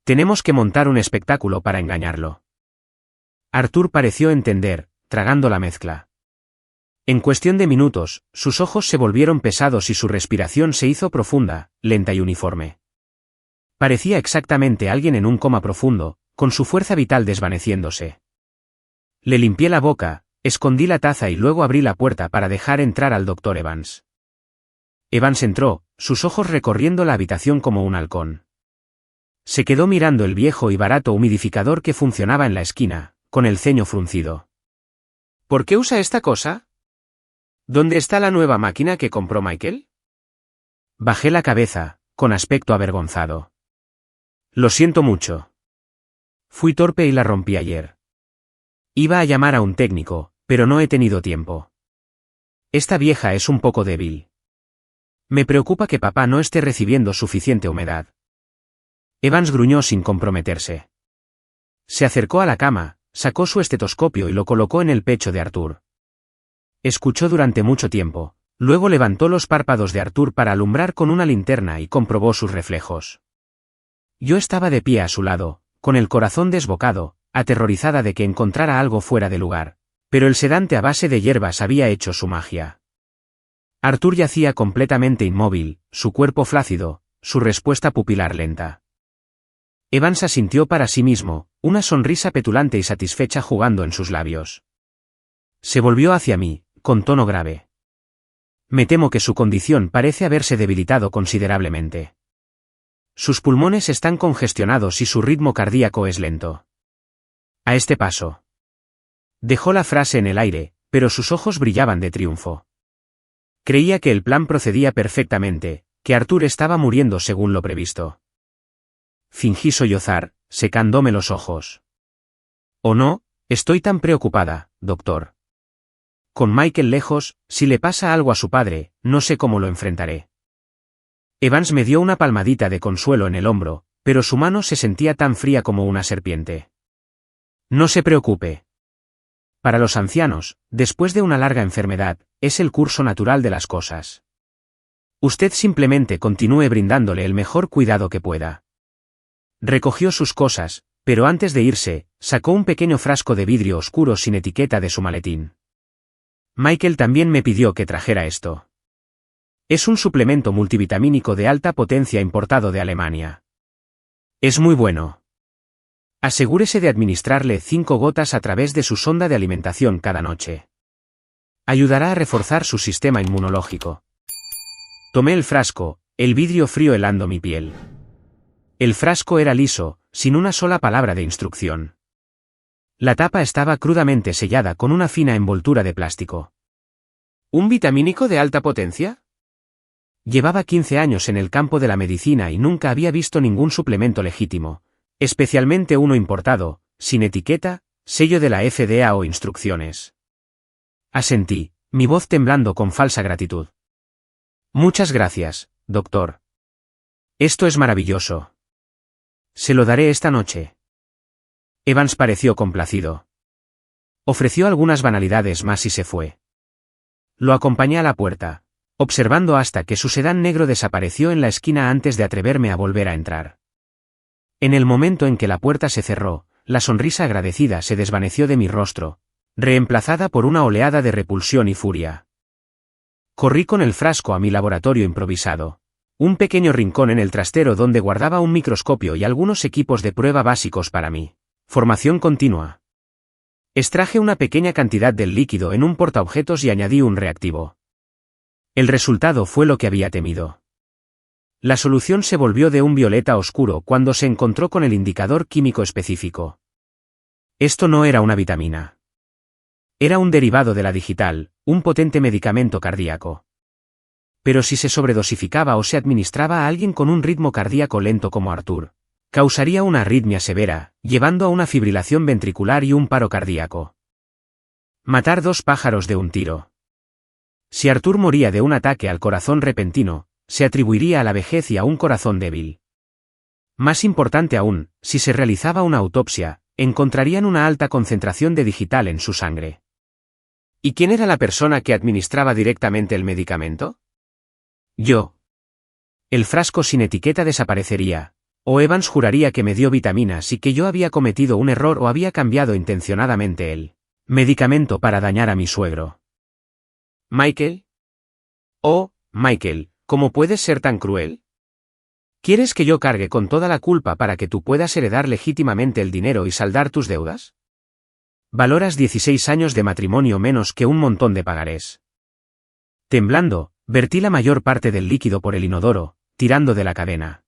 Tenemos que montar un espectáculo para engañarlo. Arthur pareció entender, tragando la mezcla. En cuestión de minutos, sus ojos se volvieron pesados y su respiración se hizo profunda, lenta y uniforme. Parecía exactamente alguien en un coma profundo, con su fuerza vital desvaneciéndose. Le limpié la boca, escondí la taza y luego abrí la puerta para dejar entrar al Dr. Evans. Evans entró, sus ojos recorriendo la habitación como un halcón. Se quedó mirando el viejo y barato humidificador que funcionaba en la esquina, con el ceño fruncido. ¿Por qué usa esta cosa? ¿Dónde está la nueva máquina que compró Michael? Bajé la cabeza, con aspecto avergonzado. Lo siento mucho. Fui torpe y la rompí ayer. Iba a llamar a un técnico, pero no he tenido tiempo. Esta vieja es un poco débil. Me preocupa que papá no esté recibiendo suficiente humedad. Evans gruñó sin comprometerse. Se acercó a la cama, sacó su estetoscopio y lo colocó en el pecho de Arthur. Escuchó durante mucho tiempo, luego levantó los párpados de Arthur para alumbrar con una linterna y comprobó sus reflejos. Yo estaba de pie a su lado, con el corazón desbocado, aterrorizada de que encontrara algo fuera de lugar, pero el sedante a base de hierbas había hecho su magia. Arthur yacía completamente inmóvil, su cuerpo flácido, su respuesta pupilar lenta. Evans asintió para sí mismo, una sonrisa petulante y satisfecha jugando en sus labios. Se volvió hacia mí, con tono grave. Me temo que su condición parece haberse debilitado considerablemente. Sus pulmones están congestionados y su ritmo cardíaco es lento. A este paso. Dejó la frase en el aire, pero sus ojos brillaban de triunfo. Creía que el plan procedía perfectamente, que Arthur estaba muriendo según lo previsto. Fingí sollozar, secándome los ojos. «Oh no, estoy tan preocupada, doctor. Con Michael lejos, si le pasa algo a su padre, no sé cómo lo enfrentaré». Evans me dio una palmadita de consuelo en el hombro, pero su mano se sentía tan fría como una serpiente. «No se preocupe. Para los ancianos, después de una larga enfermedad, es el curso natural de las cosas. Usted simplemente continúe brindándole el mejor cuidado que pueda». Recogió sus cosas, pero antes de irse, sacó un pequeño frasco de vidrio oscuro sin etiqueta de su maletín. Michael también me pidió que trajera esto. Es un suplemento multivitamínico de alta potencia importado de Alemania. Es muy bueno. Asegúrese de administrarle 5 gotas a través de su sonda de alimentación cada noche. Ayudará a reforzar su sistema inmunológico. Tomé el frasco, el vidrio frío helando mi piel. El frasco era liso, sin una sola palabra de instrucción. La tapa estaba crudamente sellada con una fina envoltura de plástico. ¿Un vitamínico de alta potencia? Llevaba 15 años en el campo de la medicina y nunca había visto ningún suplemento legítimo, especialmente uno importado, sin etiqueta, sello de la FDA o instrucciones. Asentí, mi voz temblando con falsa gratitud. Muchas gracias, doctor. Esto es maravilloso. Se lo daré esta noche. Evans pareció complacido. Ofreció algunas banalidades más y se fue. Lo acompañé a la puerta, observando hasta que su sedán negro desapareció en la esquina antes de atreverme a volver a entrar. En el momento en que la puerta se cerró, la sonrisa agradecida se desvaneció de mi rostro, reemplazada por una oleada de repulsión y furia. Corrí con el frasco a mi laboratorio improvisado, un pequeño rincón en el trastero donde guardaba un microscopio y algunos equipos de prueba básicos para mí. Formación continua. Extraje una pequeña cantidad del líquido en un portaobjetos y añadí un reactivo. El resultado fue lo que había temido. La solución se volvió de un violeta oscuro cuando se encontró con el indicador químico específico. Esto no era una vitamina. Era un derivado de la digital, un potente medicamento cardíaco. Pero si se sobredosificaba o se administraba a alguien con un ritmo cardíaco lento como Arthur, causaría una arritmia severa, llevando a una fibrilación ventricular y un paro cardíaco. Matar 2 pájaros de un tiro. Si Arthur moría de un ataque al corazón repentino, se atribuiría a la vejez y a un corazón débil. Más importante aún, si se realizaba una autopsia, encontrarían una alta concentración de digital en su sangre. ¿Y quién era la persona que administraba directamente el medicamento? Yo. El frasco sin etiqueta desaparecería, o Evans juraría que me dio vitaminas y que yo había cometido un error o había cambiado intencionadamente el medicamento para dañar a mi suegro. ¿Michael? Oh, Michael, ¿cómo puedes ser tan cruel? ¿Quieres que yo cargue con toda la culpa para que tú puedas heredar legítimamente el dinero y saldar tus deudas? Valoras 16 años de matrimonio menos que un montón de pagarés. Temblando, vertí la mayor parte del líquido por el inodoro, tirando de la cadena.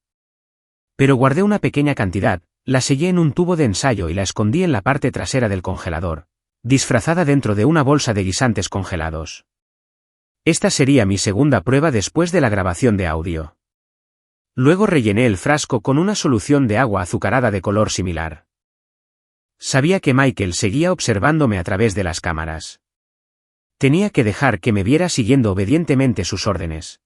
Pero guardé una pequeña cantidad, la sellé en un tubo de ensayo y la escondí en la parte trasera del congelador, disfrazada dentro de una bolsa de guisantes congelados. Esta sería mi segunda prueba después de la grabación de audio. Luego rellené el frasco con una solución de agua azucarada de color similar. Sabía que Michael seguía observándome a través de las cámaras. Tenía que dejar que me viera siguiendo obedientemente sus órdenes.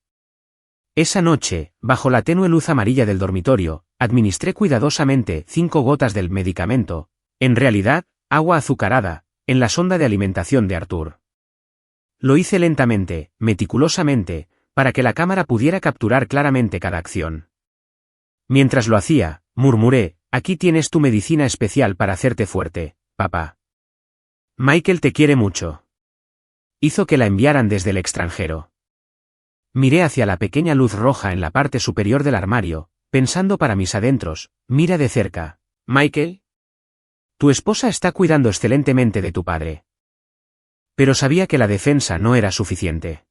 Esa noche, bajo la tenue luz amarilla del dormitorio, administré cuidadosamente 5 gotas del medicamento, en realidad, agua azucarada, en la sonda de alimentación de Arthur. Lo hice lentamente, meticulosamente, para que la cámara pudiera capturar claramente cada acción. Mientras lo hacía, murmuré: aquí tienes tu medicina especial para hacerte fuerte, papá. Michael te quiere mucho. Hizo que la enviaran desde el extranjero. Miré hacia la pequeña luz roja en la parte superior del armario, pensando para mis adentros: mira de cerca, Michael. Tu esposa está cuidando excelentemente de tu padre. Pero sabía que la defensa no era suficiente.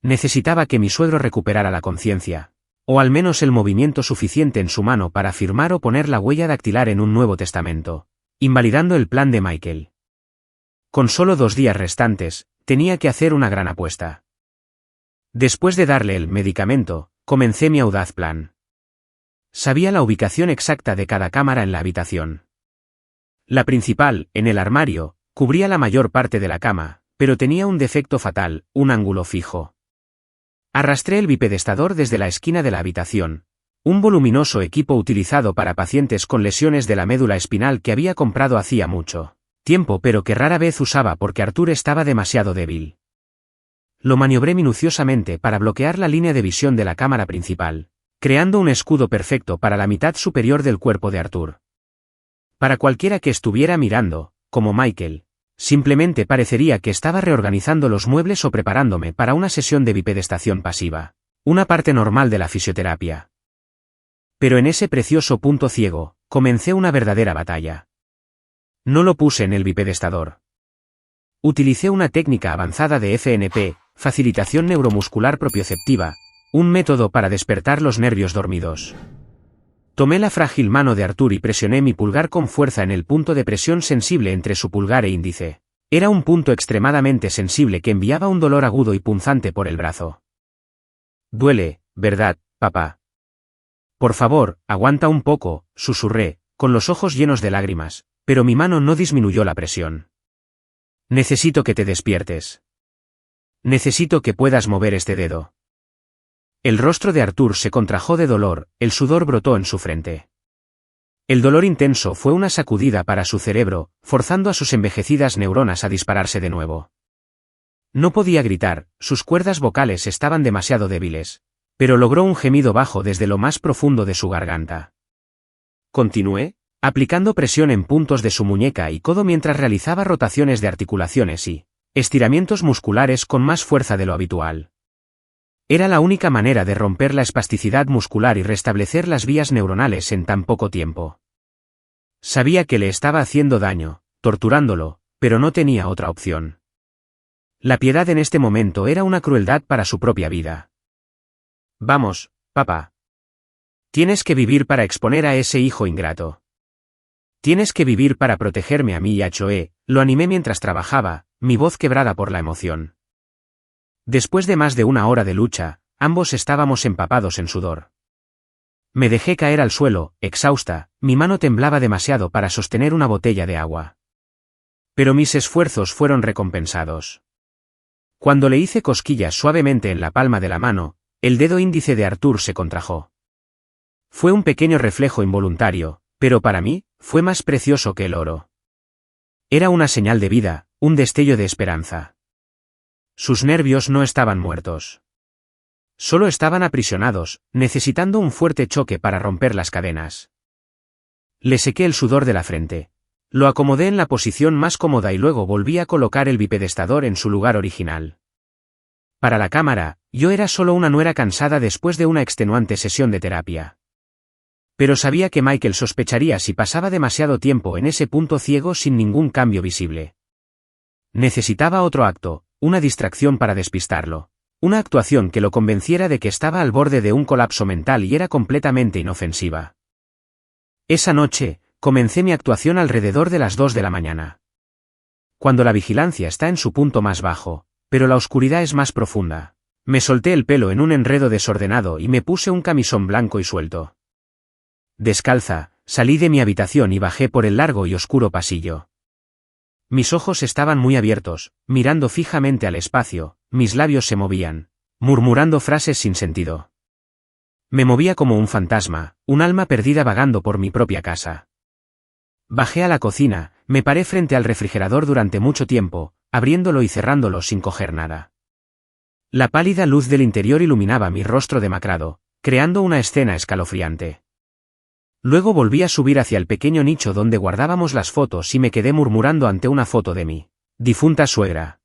Necesitaba que mi suegro recuperara la conciencia, o al menos el movimiento suficiente en su mano para firmar o poner la huella dactilar en un nuevo testamento, invalidando el plan de Michael. Con solo 2 días restantes, tenía que hacer una gran apuesta. Después de darle el medicamento, comencé mi audaz plan. Sabía la ubicación exacta de cada cámara en la habitación. La principal, en el armario, cubría la mayor parte de la cama, pero tenía un defecto fatal: un ángulo fijo. Arrastré el bipedestador desde la esquina de la habitación, un voluminoso equipo utilizado para pacientes con lesiones de la médula espinal que había comprado hacía mucho tiempo pero que rara vez usaba porque Arthur estaba demasiado débil. Lo maniobré minuciosamente para bloquear la línea de visión de la cámara principal, creando un escudo perfecto para la mitad superior del cuerpo de Arthur. Para cualquiera que estuviera mirando, como Michael, Simplemente parecería que estaba reorganizando los muebles o preparándome para una sesión de bipedestación pasiva, una parte normal de la fisioterapia. Pero en ese precioso punto ciego, comencé una verdadera batalla. No lo puse en el bipedestador. Utilicé una técnica avanzada de FNP, facilitación neuromuscular propioceptiva, un método para despertar los nervios dormidos. Tomé la frágil mano de Artur y presioné mi pulgar con fuerza en el punto de presión sensible entre su pulgar e índice. Era un punto extremadamente sensible que enviaba un dolor agudo y punzante por el brazo. Duele, ¿verdad, papá? Por favor, aguanta un poco, susurré, con los ojos llenos de lágrimas, pero mi mano no disminuyó la presión. Necesito que te despiertes. Necesito que puedas mover este dedo. El rostro de Artur se contrajo de dolor, el sudor brotó en su frente. El dolor intenso fue una sacudida para su cerebro, forzando a sus envejecidas neuronas a dispararse de nuevo. No podía gritar, sus cuerdas vocales estaban demasiado débiles, pero logró un gemido bajo desde lo más profundo de su garganta. Continué, aplicando presión en puntos de su muñeca y codo mientras realizaba rotaciones de articulaciones y estiramientos musculares con más fuerza de lo habitual. Era la única manera de romper la espasticidad muscular y restablecer las vías neuronales en tan poco tiempo. Sabía que le estaba haciendo daño, torturándolo, pero no tenía otra opción. La piedad en este momento era una crueldad para su propia vida. Vamos, papá. Tienes que vivir para exponer a ese hijo ingrato. Tienes que vivir para protegerme a mí y a Choe, lo animé mientras trabajaba, mi voz quebrada por la emoción. Después de más de una hora de lucha, ambos estábamos empapados en sudor. Me dejé caer al suelo, exhausta, mi mano temblaba demasiado para sostener una botella de agua. Pero mis esfuerzos fueron recompensados. Cuando le hice cosquillas suavemente en la palma de la mano, el dedo índice de Artur se contrajo. Fue un pequeño reflejo involuntario, pero para mí, fue más precioso que el oro. Era una señal de vida, un destello de esperanza. Sus nervios no estaban muertos. Solo estaban aprisionados, necesitando un fuerte choque para romper las cadenas. Le sequé el sudor de la frente. Lo acomodé en la posición más cómoda y luego volví a colocar el bipedestador en su lugar original. Para la cámara, yo era solo una nuera cansada después de una extenuante sesión de terapia. Pero sabía que Michael sospecharía si pasaba demasiado tiempo en ese punto ciego sin ningún cambio visible. Necesitaba otro acto, una distracción para despistarlo. Una actuación que lo convenciera de que estaba al borde de un colapso mental y era completamente inofensiva. Esa noche, comencé mi actuación alrededor de las 2 de la mañana. Cuando la vigilancia está en su punto más bajo, pero la oscuridad es más profunda, me solté el pelo en un enredo desordenado y me puse un camisón blanco y suelto. Descalza, salí de mi habitación y bajé por el largo y oscuro pasillo. Mis ojos estaban muy abiertos, mirando fijamente al espacio, mis labios se movían, murmurando frases sin sentido. Me movía como un fantasma, un alma perdida vagando por mi propia casa. Bajé a la cocina, me paré frente al refrigerador durante mucho tiempo, abriéndolo y cerrándolo sin coger nada. La pálida luz del interior iluminaba mi rostro demacrado, creando una escena escalofriante. Luego volví a subir hacia el pequeño nicho donde guardábamos las fotos y me quedé murmurando ante una foto de mi difunta suegra.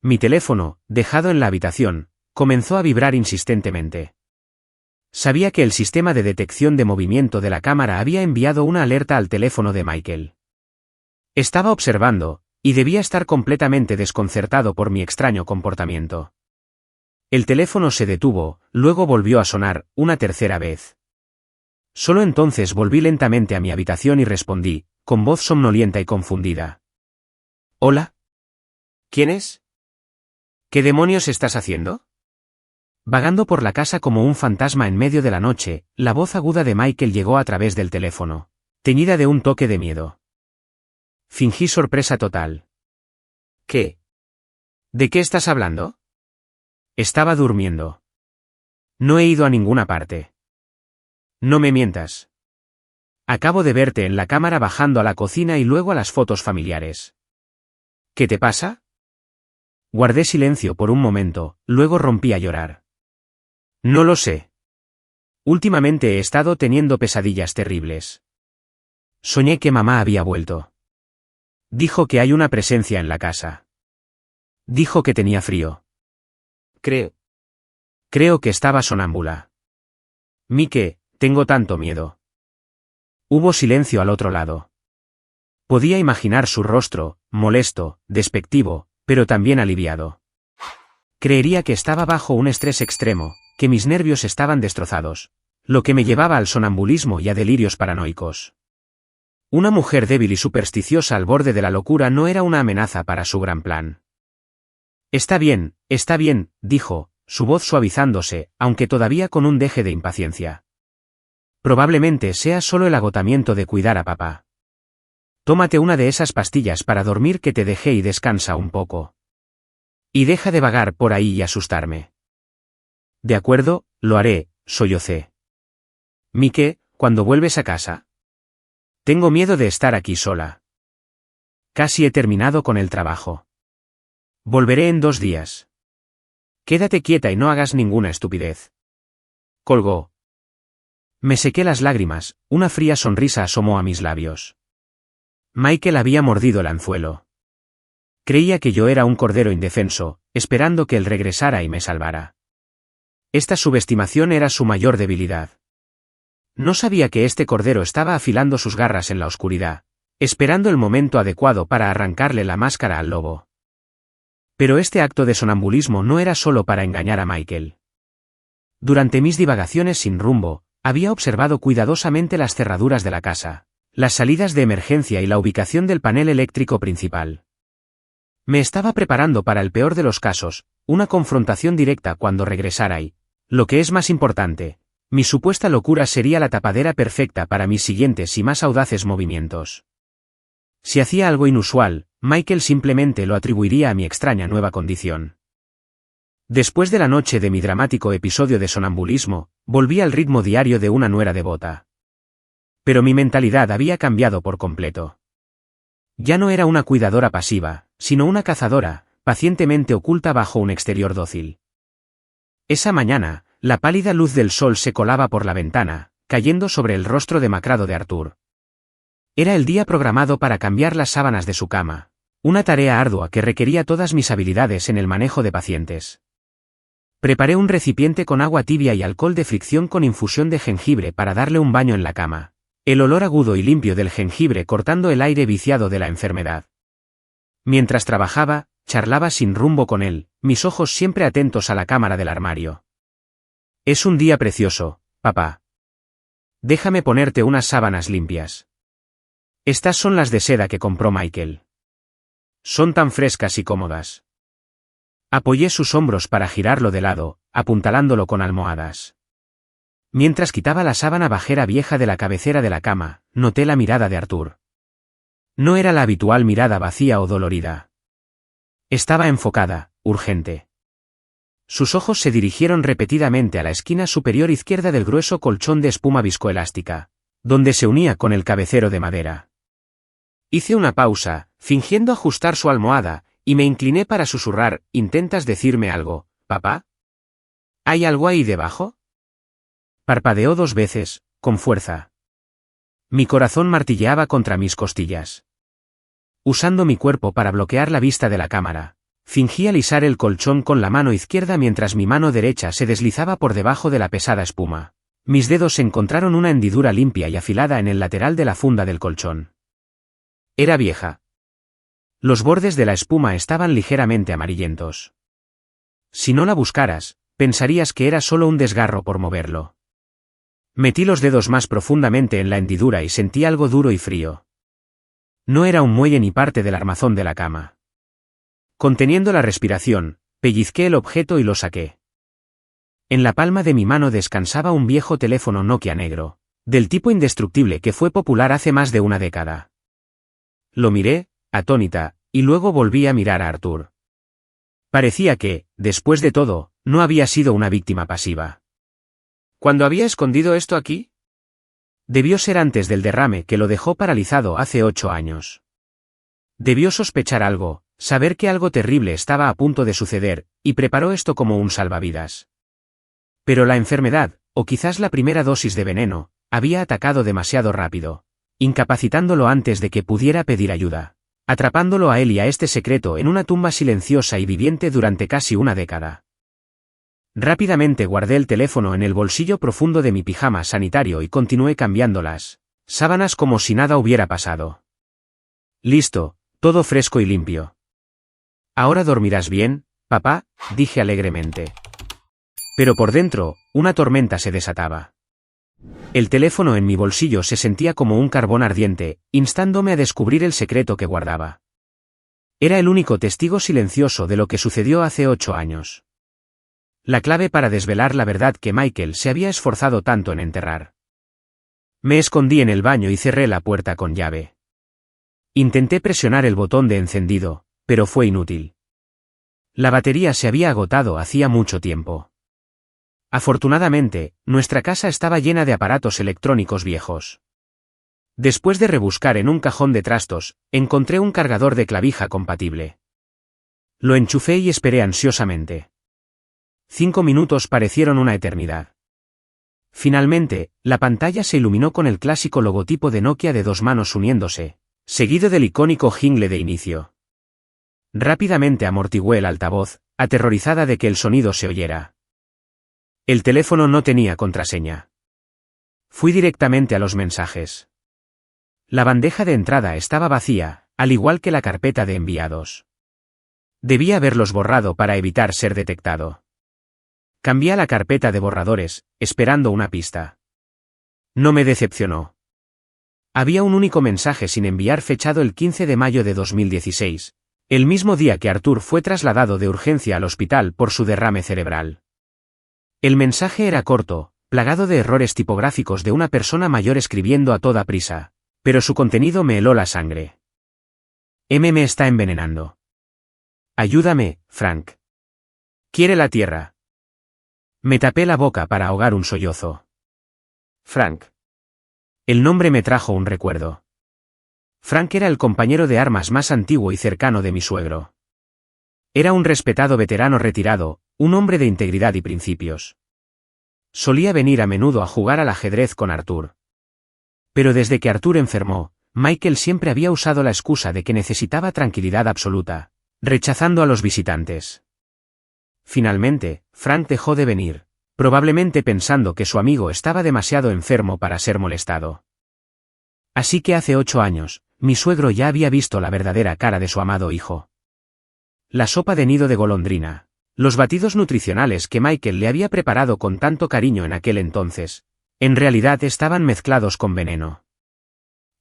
Mi teléfono, dejado en la habitación, comenzó a vibrar insistentemente. Sabía que el sistema de detección de movimiento de la cámara había enviado una alerta al teléfono de Michael. Estaba observando, y debía estar completamente desconcertado por mi extraño comportamiento. El teléfono se detuvo, luego volvió a sonar, una tercera vez. Solo entonces volví lentamente a mi habitación y respondí, con voz somnolienta y confundida. ¿Hola? ¿Quién es? ¿Qué demonios estás haciendo? Vagando por la casa como un fantasma en medio de la noche, la voz aguda de Michael llegó a través del teléfono, teñida de un toque de miedo. Fingí sorpresa total. ¿Qué? ¿De qué estás hablando? Estaba durmiendo. No he ido a ninguna parte. No me mientas. Acabo de verte en la cámara bajando a la cocina y luego a las fotos familiares. ¿Qué te pasa? Guardé silencio por un momento, luego rompí a llorar. No lo sé. Últimamente he estado teniendo pesadillas terribles. Soñé que mamá había vuelto. Dijo que hay una presencia en la casa. Dijo que tenía frío. Creo que estaba sonámbula. Mike, tengo tanto miedo. Hubo silencio al otro lado. Podía imaginar su rostro, molesto, despectivo, pero también aliviado. Creería que estaba bajo un estrés extremo, que mis nervios estaban destrozados, lo que me llevaba al sonambulismo y a delirios paranoicos. Una mujer débil y supersticiosa al borde de la locura no era una amenaza para su gran plan. Está bien, dijo, su voz suavizándose, aunque todavía con un deje de impaciencia. Probablemente sea solo el agotamiento de cuidar a papá. Tómate una de esas pastillas para dormir que te dejé y descansa un poco. Y deja de vagar por ahí y asustarme. De acuerdo, lo haré, sollocé. Mike, ¿cuándo vuelves a casa? Tengo miedo de estar aquí sola. Casi he terminado con el trabajo. Volveré en 2 días. Quédate quieta y no hagas ninguna estupidez. Colgó. Me sequé las lágrimas, una fría sonrisa asomó a mis labios. Michael había mordido el anzuelo. Creía que yo era un cordero indefenso, esperando que él regresara y me salvara. Esta subestimación era su mayor debilidad. No sabía que este cordero estaba afilando sus garras en la oscuridad, esperando el momento adecuado para arrancarle la máscara al lobo. Pero este acto de sonambulismo no era solo para engañar a Michael. Durante mis divagaciones sin rumbo, había observado cuidadosamente las cerraduras de la casa, las salidas de emergencia y la ubicación del panel eléctrico principal. Me estaba preparando para el peor de los casos, una confrontación directa cuando regresara y, lo que es más importante, mi supuesta locura sería la tapadera perfecta para mis siguientes y más audaces movimientos. Si hacía algo inusual, Michael simplemente lo atribuiría a mi extraña nueva condición. Después de la noche de mi dramático episodio de sonambulismo, volví al ritmo diario de una nuera devota. Pero mi mentalidad había cambiado por completo. Ya no era una cuidadora pasiva, sino una cazadora, pacientemente oculta bajo un exterior dócil. Esa mañana, la pálida luz del sol se colaba por la ventana, cayendo sobre el rostro demacrado de Arthur. Era el día programado para cambiar las sábanas de su cama, una tarea ardua que requería todas mis habilidades en el manejo de pacientes. Preparé un recipiente con agua tibia y alcohol de fricción con infusión de jengibre para darle un baño en la cama, el olor agudo y limpio del jengibre cortando el aire viciado de la enfermedad. Mientras trabajaba, charlaba sin rumbo con él, mis ojos siempre atentos a la cámara del armario. Es un día precioso, papá. Déjame ponerte unas sábanas limpias. Estas son las de seda que compró Michael. Son tan frescas y cómodas. Apoyé sus hombros para girarlo de lado, apuntalándolo con almohadas. Mientras quitaba la sábana bajera vieja de la cabecera de la cama, noté la mirada de Arthur. No era la habitual mirada vacía o dolorida. Estaba enfocada, urgente. Sus ojos se dirigieron repetidamente a la esquina superior izquierda del grueso colchón de espuma viscoelástica, donde se unía con el cabecero de madera. Hice una pausa, fingiendo ajustar su almohada, y me incliné para susurrar, ¿intentas decirme algo, papá? ¿Hay algo ahí debajo? Parpadeó 2 veces, con fuerza. Mi corazón martilleaba contra mis costillas. Usando mi cuerpo para bloquear la vista de la cámara, fingí alisar el colchón con la mano izquierda mientras mi mano derecha se deslizaba por debajo de la pesada espuma. Mis dedos encontraron una hendidura limpia y afilada en el lateral de la funda del colchón. Era vieja. Los bordes de la espuma estaban ligeramente amarillentos. Si no la buscaras, pensarías que era solo un desgarro por moverlo. Metí los dedos más profundamente en la hendidura y sentí algo duro y frío. No era un muelle ni parte del armazón de la cama. Conteniendo la respiración, pellizqué el objeto y lo saqué. En la palma de mi mano descansaba un viejo teléfono Nokia negro, del tipo indestructible que fue popular hace más de una década. Lo miré, atónita, y luego volví a mirar a Arthur. Parecía que, después de todo, no había sido una víctima pasiva. ¿Cuándo había escondido esto aquí? Debió ser antes del derrame que lo dejó paralizado hace 8 años. Debió sospechar algo, saber que algo terrible estaba a punto de suceder, y preparó esto como un salvavidas. Pero la enfermedad, o quizás la primera dosis de veneno, había atacado demasiado rápido, incapacitándolo antes de que pudiera pedir ayuda. atrapándolo a él y a este secreto en una tumba silenciosa y viviente durante casi una década. Rápidamente guardé el teléfono en el bolsillo profundo de mi pijama sanitario y continué cambiando las sábanas como si nada hubiera pasado. Listo, todo fresco y limpio. Ahora dormirás bien, papá, dije alegremente. Pero por dentro, una tormenta se desataba. El teléfono en mi bolsillo se sentía como un carbón ardiente, instándome a descubrir el secreto que guardaba. Era el único testigo silencioso de lo que sucedió hace 8 años. La clave para desvelar la verdad que Michael se había esforzado tanto en enterrar. Me escondí en el baño y cerré la puerta con llave. Intenté presionar el botón de encendido, pero fue inútil. La batería se había agotado hacía mucho tiempo. Afortunadamente, nuestra casa estaba llena de aparatos electrónicos viejos. Después de rebuscar en un cajón de trastos, encontré un cargador de clavija compatible. Lo enchufé y esperé ansiosamente. 5 minutos parecieron una eternidad. Finalmente, la pantalla se iluminó con el clásico logotipo de Nokia de 2 manos uniéndose, seguido del icónico jingle de inicio. Rápidamente amortigué el altavoz, aterrorizada de que el sonido se oyera. El teléfono no tenía contraseña. Fui directamente a los mensajes. La bandeja de entrada estaba vacía, al igual que la carpeta de enviados. Debía haberlos borrado para evitar ser detectado. Cambié a la carpeta de borradores, esperando una pista. No me decepcionó. Había un único mensaje sin enviar fechado el 15 de mayo de 2016, el mismo día que Arthur fue trasladado de urgencia al hospital por su derrame cerebral. El mensaje era corto, plagado de errores tipográficos de una persona mayor escribiendo a toda prisa, pero su contenido me heló la sangre. Me está envenenando. Ayúdame, Frank. Quiere la tierra. Me tapé la boca para ahogar un sollozo. Frank. El nombre me trajo un recuerdo. Frank era el compañero de armas más antiguo y cercano de mi suegro. Era un respetado veterano retirado, un hombre de integridad y principios. Solía venir a menudo a jugar al ajedrez con Arthur. Pero desde que Arthur enfermó, Michael siempre había usado la excusa de que necesitaba tranquilidad absoluta, rechazando a los visitantes. Finalmente, Frank dejó de venir, probablemente pensando que su amigo estaba demasiado enfermo para ser molestado. Así que hace 8 años, mi suegro ya había visto la verdadera cara de su amado hijo. La sopa de nido de golondrina, los batidos nutricionales que Michael le había preparado con tanto cariño en aquel entonces, en realidad estaban mezclados con veneno.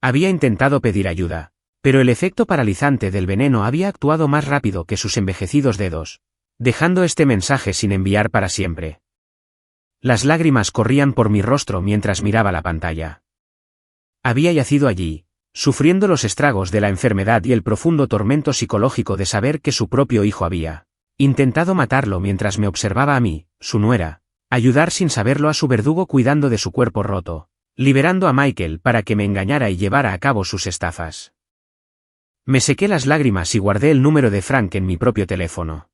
Había intentado pedir ayuda, pero el efecto paralizante del veneno había actuado más rápido que sus envejecidos dedos, dejando este mensaje sin enviar para siempre. Las lágrimas corrían por mi rostro mientras miraba la pantalla. Había yacido allí, sufriendo los estragos de la enfermedad y el profundo tormento psicológico de saber que su propio hijo había intentado matarlo mientras me observaba a mí, su nuera, ayudar sin saberlo a su verdugo cuidando de su cuerpo roto, liberando a Michael para que me engañara y llevara a cabo sus estafas. Me sequé las lágrimas y guardé el número de Frank en mi propio teléfono.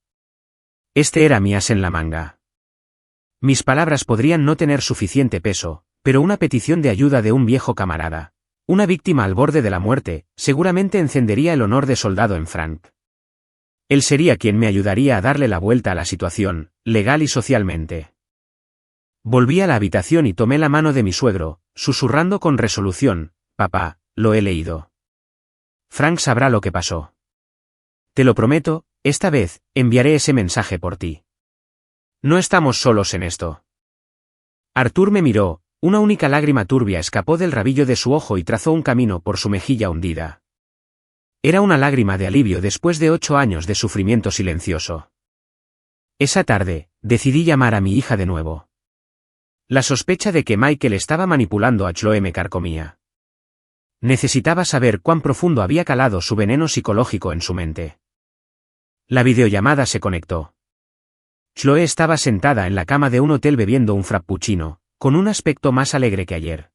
Este era mi as en la manga. Mis palabras podrían no tener suficiente peso, pero una petición de ayuda de un viejo camarada, una víctima al borde de la muerte, seguramente encendería el honor de soldado en Frank. Él sería quien me ayudaría a darle la vuelta a la situación, legal y socialmente. Volví a la habitación y tomé la mano de mi suegro, susurrando con resolución: «Papá, lo he leído. Frank sabrá lo que pasó. Te lo prometo, esta vez, enviaré ese mensaje por ti. No estamos solos en esto». Arthur me miró, una única lágrima turbia escapó del rabillo de su ojo y trazó un camino por su mejilla hundida. Era una lágrima de alivio después de 8 años de sufrimiento silencioso. Esa tarde, decidí llamar a mi hija de nuevo. La sospecha de que Michael estaba manipulando a Chloe me carcomía. Necesitaba saber cuán profundo había calado su veneno psicológico en su mente. La videollamada se conectó. Chloe estaba sentada en la cama de un hotel bebiendo un frappuccino, con un aspecto más alegre que ayer.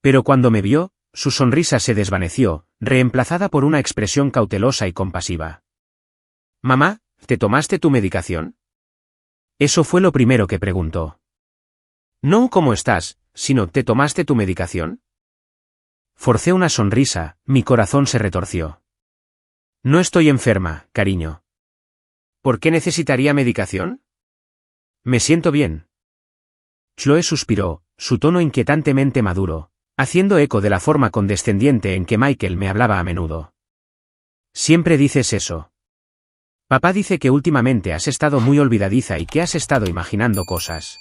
Pero cuando me vio, su sonrisa se desvaneció, reemplazada por una expresión cautelosa y compasiva. «Mamá, ¿te tomaste tu medicación?». Eso fue lo primero que preguntó. «No cómo estás, sino ¿te tomaste tu medicación?». Forcé una sonrisa, mi corazón se retorció. No estoy enferma, cariño. ¿Por qué necesitaría medicación? Me siento bien. Chloe suspiró, su tono inquietantemente maduro, haciendo eco de la forma condescendiente en que Michael me hablaba a menudo. Siempre dices eso. Papá dice que últimamente has estado muy olvidadiza y que has estado imaginando cosas.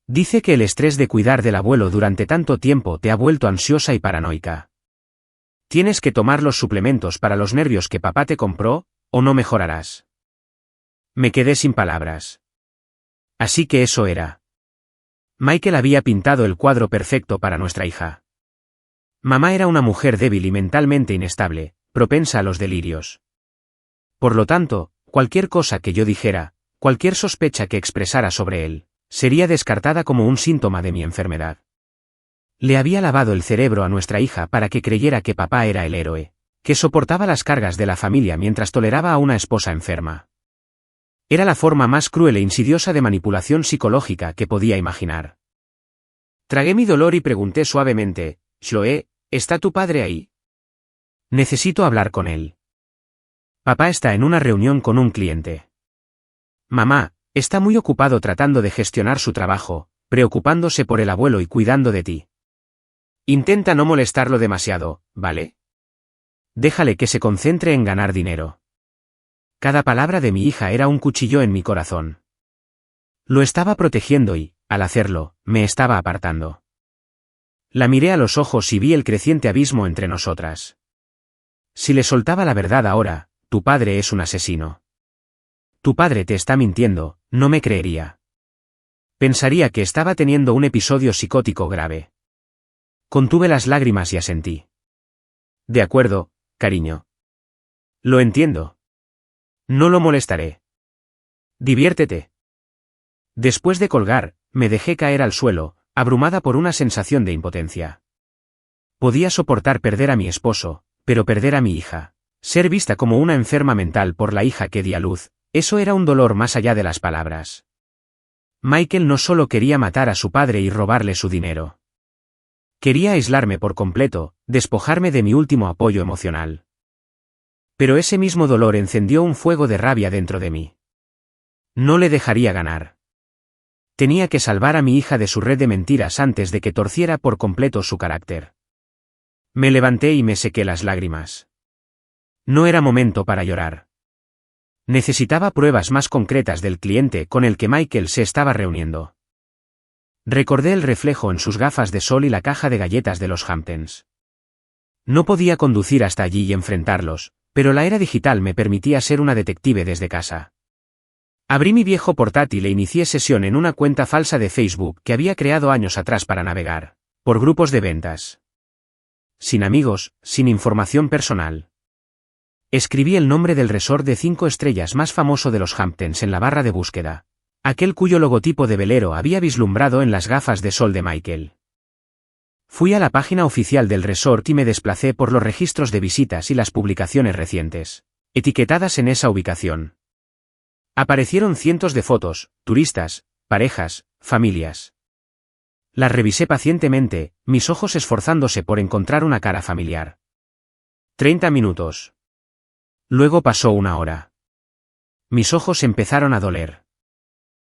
Dice que el estrés de cuidar del abuelo durante tanto tiempo te ha vuelto ansiosa y paranoica. Tienes que tomar los suplementos para los nervios que papá te compró, o no mejorarás. Me quedé sin palabras. Así que eso era. Michael había pintado el cuadro perfecto para nuestra hija. Mamá era una mujer débil y mentalmente inestable, propensa a los delirios. Por lo tanto, cualquier cosa que yo dijera, cualquier sospecha que expresara sobre él, sería descartada como un síntoma de mi enfermedad. Le había lavado el cerebro a nuestra hija para que creyera que papá era el héroe, que soportaba las cargas de la familia mientras toleraba a una esposa enferma. Era la forma más cruel e insidiosa de manipulación psicológica que podía imaginar. Tragué mi dolor y pregunté suavemente, Chloe, ¿está tu padre ahí? Necesito hablar con él. Papá está en una reunión con un cliente. Mamá, está muy ocupado tratando de gestionar su trabajo, preocupándose por el abuelo y cuidando de ti. Intenta no molestarlo demasiado, ¿vale? Déjale que se concentre en ganar dinero. Cada palabra de mi hija era un cuchillo en mi corazón. Lo estaba protegiendo y, al hacerlo, me estaba apartando. La miré a los ojos y vi el creciente abismo entre nosotras. Si le soltaba la verdad ahora, tu padre es un asesino. Tu padre te está mintiendo, no me creería. Pensaría que estaba teniendo un episodio psicótico grave. Contuve las lágrimas y asentí. De acuerdo, cariño. Lo entiendo. No lo molestaré. Diviértete. Después de colgar, me dejé caer al suelo, abrumada por una sensación de impotencia. Podía soportar perder a mi esposo, pero perder a mi hija, ser vista como una enferma mental por la hija que di a luz, eso era un dolor más allá de las palabras. Michael no solo quería matar a su padre y robarle su dinero. Quería aislarme por completo, despojarme de mi último apoyo emocional. Pero ese mismo dolor encendió un fuego de rabia dentro de mí. No le dejaría ganar. Tenía que salvar a mi hija de su red de mentiras antes de que torciera por completo su carácter. Me levanté y me sequé las lágrimas. No era momento para llorar. Necesitaba pruebas más concretas del cliente con el que Michael se estaba reuniendo. Recordé el reflejo en sus gafas de sol y la caja de galletas de los Hamptons. No podía conducir hasta allí y enfrentarlos, pero la era digital me permitía ser una detective desde casa. Abrí mi viejo portátil e inicié sesión en una cuenta falsa de Facebook que había creado años atrás para navegar por grupos de ventas. Sin amigos, sin información personal. Escribí el nombre del resort de 5 estrellas más famoso de los Hamptons en la barra de búsqueda, aquel cuyo logotipo de velero había vislumbrado en las gafas de sol de Michael. Fui a la página oficial del resort y me desplacé por los registros de visitas y las publicaciones recientes, etiquetadas en esa ubicación. Aparecieron cientos de fotos, turistas, parejas, familias. Las revisé pacientemente, mis ojos esforzándose por encontrar una cara familiar. 30 minutos. Luego pasó una hora. Mis ojos empezaron a doler.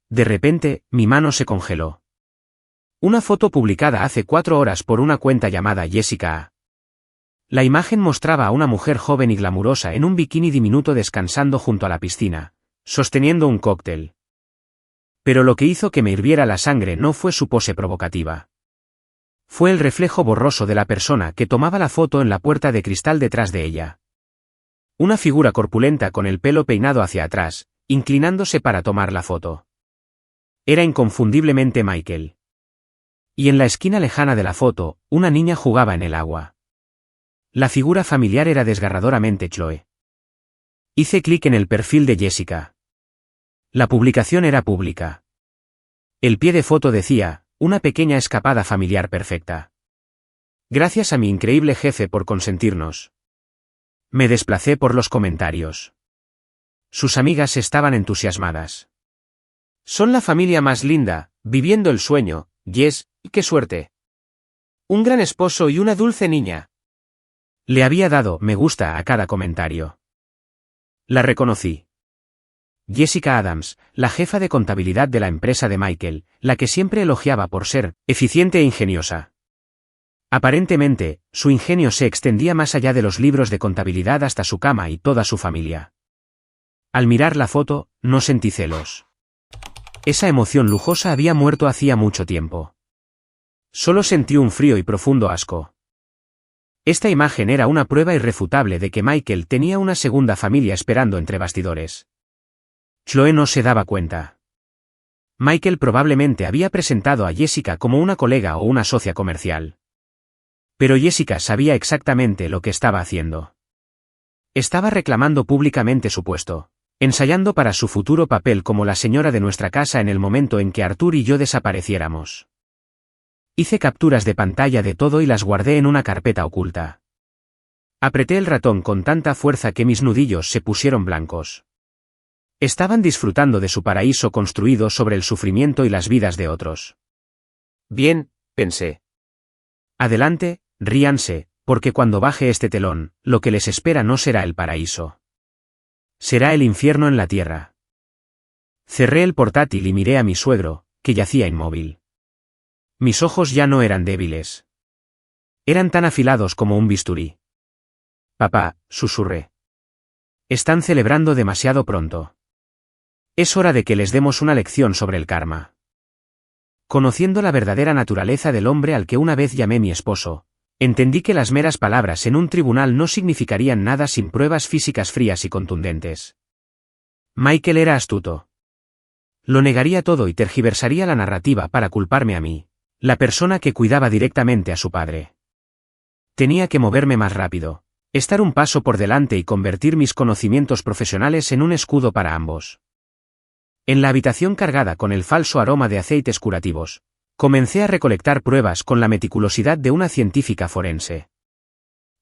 De repente, mi mano se congeló. Una foto publicada hace 4 horas por una cuenta llamada Jessica A. La imagen mostraba a una mujer joven y glamurosa en un bikini diminuto descansando junto a la piscina, sosteniendo un cóctel. Pero lo que hizo que me hirviera la sangre no fue su pose provocativa. Fue el reflejo borroso de la persona que tomaba la foto en la puerta de cristal detrás de ella. Una figura corpulenta con el pelo peinado hacia atrás, inclinándose para tomar la foto. Era inconfundiblemente Michael. Y en la esquina lejana de la foto, una niña jugaba en el agua. La figura familiar era desgarradoramente Chloe. Hice clic en el perfil de Jessica. La publicación era pública. El pie de foto decía, una pequeña escapada familiar perfecta. Gracias a mi increíble jefe por consentirnos. Me desplacé por los comentarios. Sus amigas estaban entusiasmadas. Son la familia más linda, viviendo el sueño, Jess, qué suerte. Un gran esposo y una dulce niña. Le había dado me gusta a cada comentario. La reconocí. Jessica Adams, la jefa de contabilidad de la empresa de Michael, la que siempre elogiaba por ser eficiente e ingeniosa. Aparentemente, su ingenio se extendía más allá de los libros de contabilidad hasta su cama y toda su familia. Al mirar la foto, no sentí celos. Esa emoción lujosa había muerto hacía mucho tiempo. Solo sentí un frío y profundo asco. Esta imagen era una prueba irrefutable de que Michael tenía una segunda familia esperando entre bastidores. Chloe no se daba cuenta. Michael probablemente había presentado a Jessica como una colega o una socia comercial. Pero Jessica sabía exactamente lo que estaba haciendo. Estaba reclamando públicamente su puesto, ensayando para su futuro papel como la señora de nuestra casa en el momento en que Arthur y yo desapareciéramos. Hice capturas de pantalla de todo y las guardé en una carpeta oculta. Apreté el ratón con tanta fuerza que mis nudillos se pusieron blancos. Estaban disfrutando de su paraíso construido sobre el sufrimiento y las vidas de otros. Bien, pensé. Adelante, ríanse, porque cuando baje este telón, lo que les espera no será el paraíso. Será el infierno en la tierra. Cerré el portátil y miré a mi suegro, que yacía inmóvil. Mis ojos ya no eran débiles. Eran tan afilados como un bisturí. Papá, susurré. Están celebrando demasiado pronto. Es hora de que les demos una lección sobre el karma. Conociendo la verdadera naturaleza del hombre al que una vez llamé mi esposo, entendí que las meras palabras en un tribunal no significarían nada sin pruebas físicas frías y contundentes. Michael era astuto. Lo negaría todo y tergiversaría la narrativa para culparme a mí, la persona que cuidaba directamente a su padre. Tenía que moverme más rápido, estar un paso por delante y convertir mis conocimientos profesionales en un escudo para ambos. En la habitación cargada con el falso aroma de aceites curativos, comencé a recolectar pruebas con la meticulosidad de una científica forense.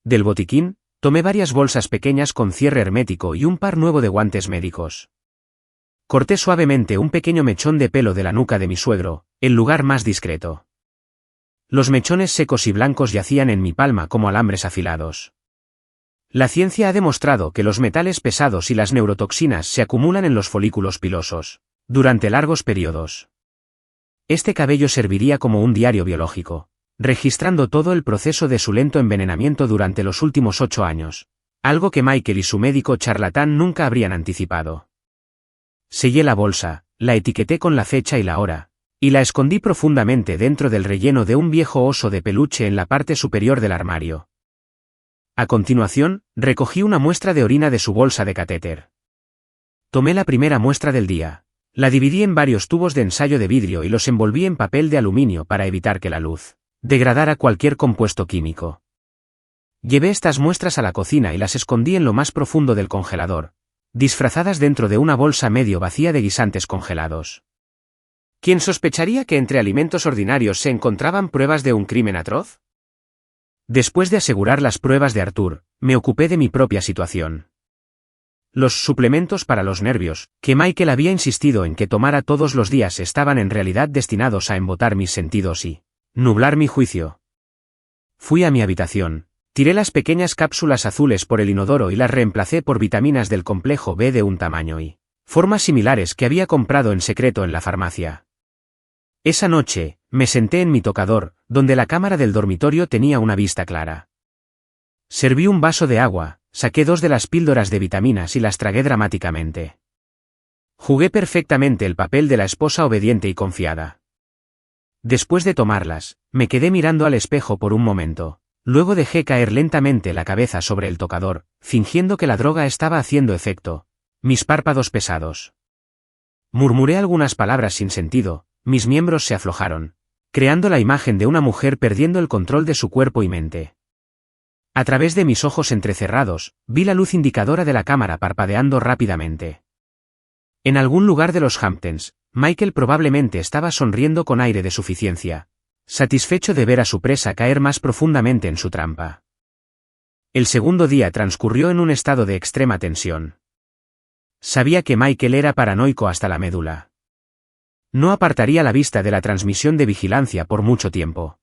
Del botiquín, tomé varias bolsas pequeñas con cierre hermético y un par nuevo de guantes médicos. Corté suavemente un pequeño mechón de pelo de la nuca de mi suegro, el lugar más discreto. Los mechones secos y blancos yacían en mi palma como alambres afilados. La ciencia ha demostrado que los metales pesados y las neurotoxinas se acumulan en los folículos pilosos, durante largos periodos. Este cabello serviría como un diario biológico, registrando todo el proceso de su lento envenenamiento durante los últimos 8 años, algo que Michael y su médico charlatán nunca habrían anticipado. Sellé la bolsa, la etiqueté con la fecha y la hora, y la escondí profundamente dentro del relleno de un viejo oso de peluche en la parte superior del armario. A continuación, recogí una muestra de orina de su bolsa de catéter. Tomé la primera muestra del día, la dividí en varios tubos de ensayo de vidrio y los envolví en papel de aluminio para evitar que la luz degradara cualquier compuesto químico. Llevé estas muestras a la cocina y las escondí en lo más profundo del congelador, disfrazadas dentro de una bolsa medio vacía de guisantes congelados. ¿Quién sospecharía que entre alimentos ordinarios se encontraban pruebas de un crimen atroz? Después de asegurar las pruebas de Arthur, me ocupé de mi propia situación. Los suplementos para los nervios, que Michael había insistido en que tomara todos los días, estaban en realidad destinados a embotar mis sentidos y nublar mi juicio. Fui a mi habitación, tiré las pequeñas cápsulas azules por el inodoro y las reemplacé por vitaminas del complejo B de un tamaño y formas similares que había comprado en secreto en la farmacia. Esa noche, me senté en mi tocador, donde la cámara del dormitorio tenía una vista clara. Serví un vaso de agua, saqué 2 de las píldoras de vitaminas y las tragué dramáticamente. Jugué perfectamente el papel de la esposa obediente y confiada. Después de tomarlas, me quedé mirando al espejo por un momento, luego dejé caer lentamente la cabeza sobre el tocador, fingiendo que la droga estaba haciendo efecto, mis párpados pesados. Murmuré algunas palabras sin sentido, mis miembros se aflojaron, creando la imagen de una mujer perdiendo el control de su cuerpo y mente. A través de mis ojos entrecerrados, vi la luz indicadora de la cámara parpadeando rápidamente. En algún lugar de los Hamptons, Michael probablemente estaba sonriendo con aire de suficiencia, satisfecho de ver a su presa caer más profundamente en su trampa. El segundo día transcurrió en un estado de extrema tensión. Sabía que Michael era paranoico hasta la médula. No apartaría la vista de la transmisión de vigilancia por mucho tiempo.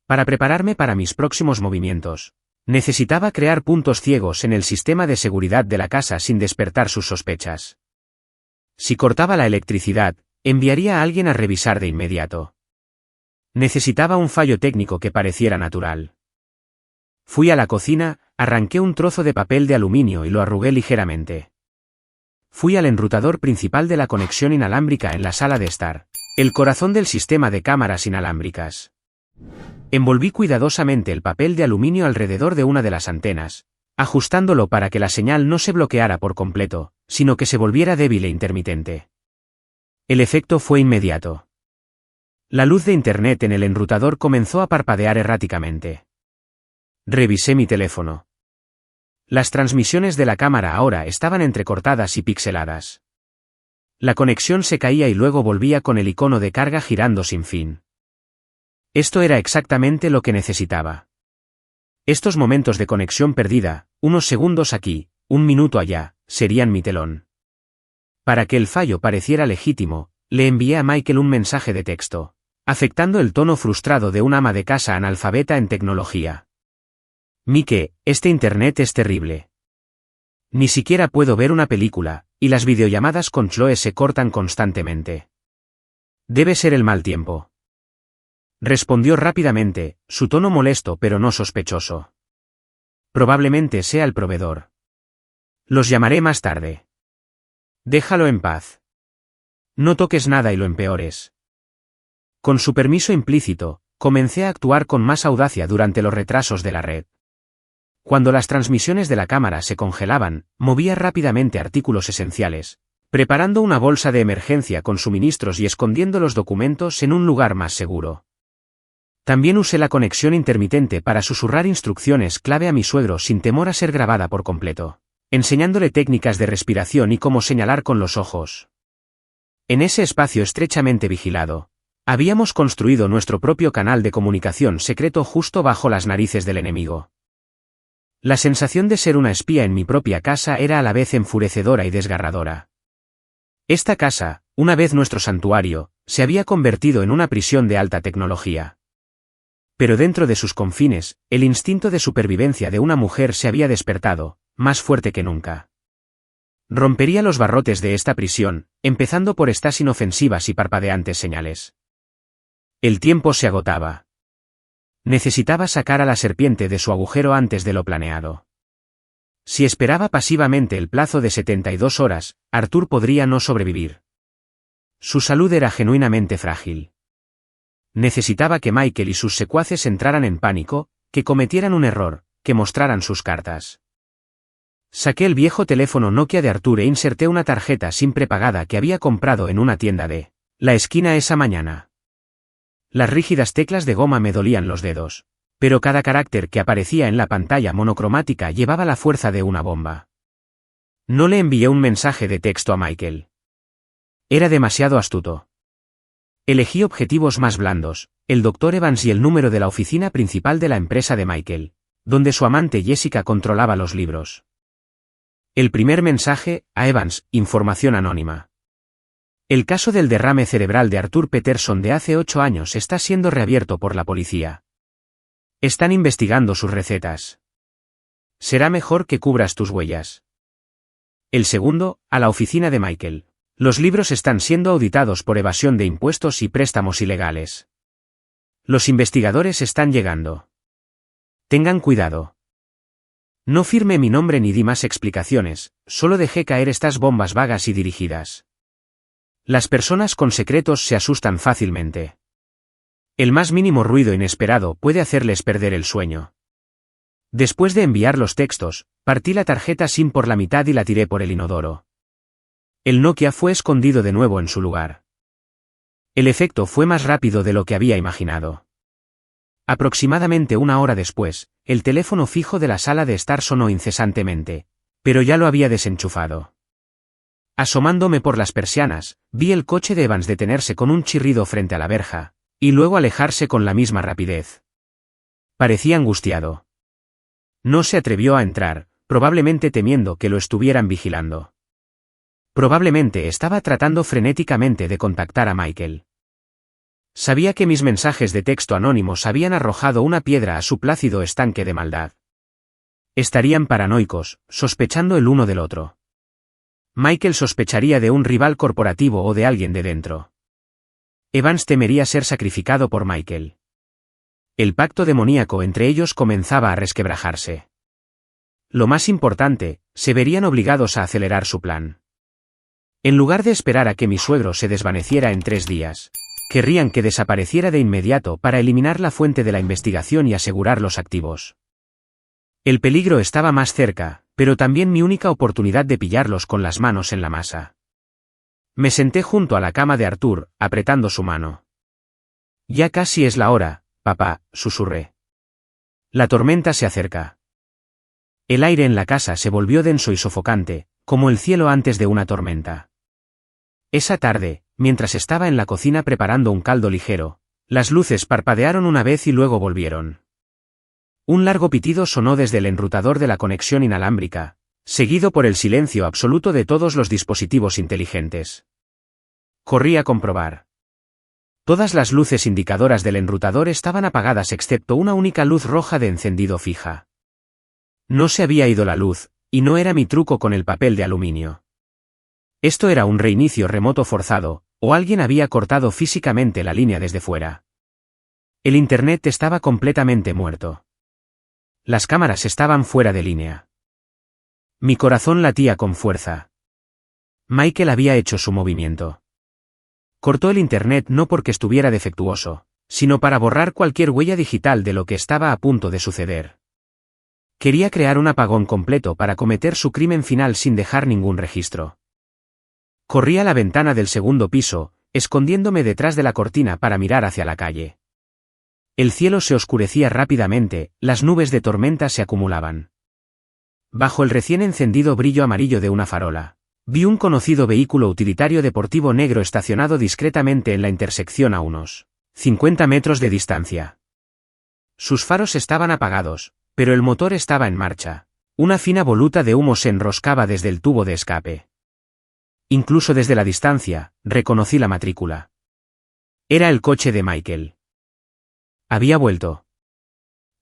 Para prepararme para mis próximos movimientos, Necesitaba crear puntos ciegos en el sistema de seguridad de la casa sin despertar sus sospechas. Si cortaba la electricidad, enviaría a alguien a revisar de inmediato. Necesitaba un fallo técnico que pareciera natural. Fui a la cocina, arranqué un trozo de papel de aluminio y lo arrugué ligeramente. Fui al enrutador principal de la conexión inalámbrica en la sala de estar, el corazón del sistema de cámaras inalámbricas. Envolví cuidadosamente el papel de aluminio alrededor de una de las antenas, ajustándolo para que la señal no se bloqueara por completo, sino que se volviera débil e intermitente. El efecto fue inmediato. La luz de Internet en el enrutador comenzó a parpadear erráticamente. Revisé mi teléfono. Las transmisiones de la cámara ahora estaban entrecortadas y pixeladas. La conexión se caía y luego volvía con el icono de carga girando sin fin. Esto era exactamente lo que necesitaba. Estos momentos de conexión perdida, unos segundos aquí, un minuto allá, serían mi telón. Para que el fallo pareciera legítimo, le envié a Michael un mensaje de texto, afectando el tono frustrado de un ama de casa analfabeta en tecnología. Mike, este Internet es terrible. Ni siquiera puedo ver una película, y las videollamadas con Chloe se cortan constantemente. Debe ser el mal tiempo. Respondió rápidamente, su tono molesto pero no sospechoso. Probablemente sea el proveedor. Los llamaré más tarde. Déjalo en paz. No toques nada y lo empeores. Con su permiso implícito, comencé a actuar con más audacia durante los retrasos de la red. Cuando las transmisiones de la cámara se congelaban, movía rápidamente artículos esenciales, preparando una bolsa de emergencia con suministros y escondiendo los documentos en un lugar más seguro. También usé la conexión intermitente para susurrar instrucciones clave a mi suegro sin temor a ser grabada por completo, enseñándole técnicas de respiración y cómo señalar con los ojos. En ese espacio estrechamente vigilado, habíamos construido nuestro propio canal de comunicación secreto justo bajo las narices del enemigo. La sensación de ser una espía en mi propia casa era a la vez enfurecedora y desgarradora. Esta casa, una vez nuestro santuario, se había convertido en una prisión de alta tecnología. Pero dentro de sus confines, el instinto de supervivencia de una mujer se había despertado, más fuerte que nunca. Rompería los barrotes de esta prisión, empezando por estas inofensivas y parpadeantes señales. El tiempo se agotaba. Necesitaba sacar a la serpiente de su agujero antes de lo planeado. Si esperaba pasivamente el plazo de 72 horas, Arthur podría no sobrevivir. Su salud era genuinamente frágil. Necesitaba que Michael y sus secuaces entraran en pánico, que cometieran un error, que mostraran sus cartas. Saqué el viejo teléfono Nokia de Arthur e inserté una tarjeta SIM prepagada que había comprado en una tienda de la esquina esa mañana. Las rígidas teclas de goma me dolían los dedos, pero cada carácter que aparecía en la pantalla monocromática llevaba la fuerza de una bomba. No le envié un mensaje de texto a Michael. Era demasiado astuto. Elegí objetivos más blandos, el Dr. Evans y el número de la oficina principal de la empresa de Michael, donde su amante Jessica controlaba los libros. El primer mensaje, a Evans, información anónima. El caso del derrame cerebral de Arthur Peterson de hace 8 años está siendo reabierto por la policía. Están investigando sus recetas. Será mejor que cubras tus huellas. El segundo, a la oficina de Michael. Los libros están siendo auditados por evasión de impuestos y préstamos ilegales. Los investigadores están llegando. Tengan cuidado. No firmé mi nombre ni di más explicaciones, solo dejé caer estas bombas vagas y dirigidas. Las personas con secretos se asustan fácilmente. El más mínimo ruido inesperado puede hacerles perder el sueño. Después de enviar los textos, partí la tarjeta SIM por la mitad y la tiré por el inodoro. El Nokia fue escondido de nuevo en su lugar. El efecto fue más rápido de lo que había imaginado. Aproximadamente 1 hora después, el teléfono fijo de la sala de estar sonó incesantemente, pero ya lo había desenchufado. Asomándome por las persianas, vi el coche de Evans detenerse con un chirrido frente a la verja, y luego alejarse con la misma rapidez. Parecía angustiado. No se atrevió a entrar, probablemente temiendo que lo estuvieran vigilando. Probablemente estaba tratando frenéticamente de contactar a Michael. Sabía que mis mensajes de texto anónimos habían arrojado una piedra a su plácido estanque de maldad. Estarían paranoicos, sospechando el uno del otro. Michael sospecharía de un rival corporativo o de alguien de dentro. Evans temería ser sacrificado por Michael. El pacto demoníaco entre ellos comenzaba a resquebrajarse. Lo más importante, se verían obligados a acelerar su plan. En lugar de esperar a que mi suegro se desvaneciera en 3 días, querrían que desapareciera de inmediato para eliminar la fuente de la investigación y asegurar los activos. El peligro estaba más cerca, pero también mi única oportunidad de pillarlos con las manos en la masa. Me senté junto a la cama de Arthur, apretando su mano. Ya casi es la hora, papá, susurré. La tormenta se acerca. El aire en la casa se volvió denso y sofocante, como el cielo antes de una tormenta. Esa tarde, mientras estaba en la cocina preparando un caldo ligero, las luces parpadearon una vez y luego volvieron. Un largo pitido sonó desde el enrutador de la conexión inalámbrica, seguido por el silencio absoluto de todos los dispositivos inteligentes. Corrí a comprobar. Todas las luces indicadoras del enrutador estaban apagadas excepto una única luz roja de encendido fija. No se había ido la luz, y no era mi truco con el papel de aluminio. Esto era un reinicio remoto forzado, o alguien había cortado físicamente la línea desde fuera. El Internet estaba completamente muerto. Las cámaras estaban fuera de línea. Mi corazón latía con fuerza. Michael había hecho su movimiento. Cortó el Internet no porque estuviera defectuoso, sino para borrar cualquier huella digital de lo que estaba a punto de suceder. Quería crear un apagón completo para cometer su crimen final sin dejar ningún registro. Corrí a la ventana del segundo piso, escondiéndome detrás de la cortina para mirar hacia la calle. El cielo se oscurecía rápidamente, las nubes de tormenta se acumulaban. Bajo el recién encendido brillo amarillo de una farola, vi un conocido vehículo utilitario deportivo negro estacionado discretamente en la intersección a unos 50 metros de distancia. Sus faros estaban apagados, pero el motor estaba en marcha. Una fina voluta de humo se enroscaba desde el tubo de escape. Incluso desde la distancia, reconocí la matrícula. Era el coche de Michael. Había vuelto.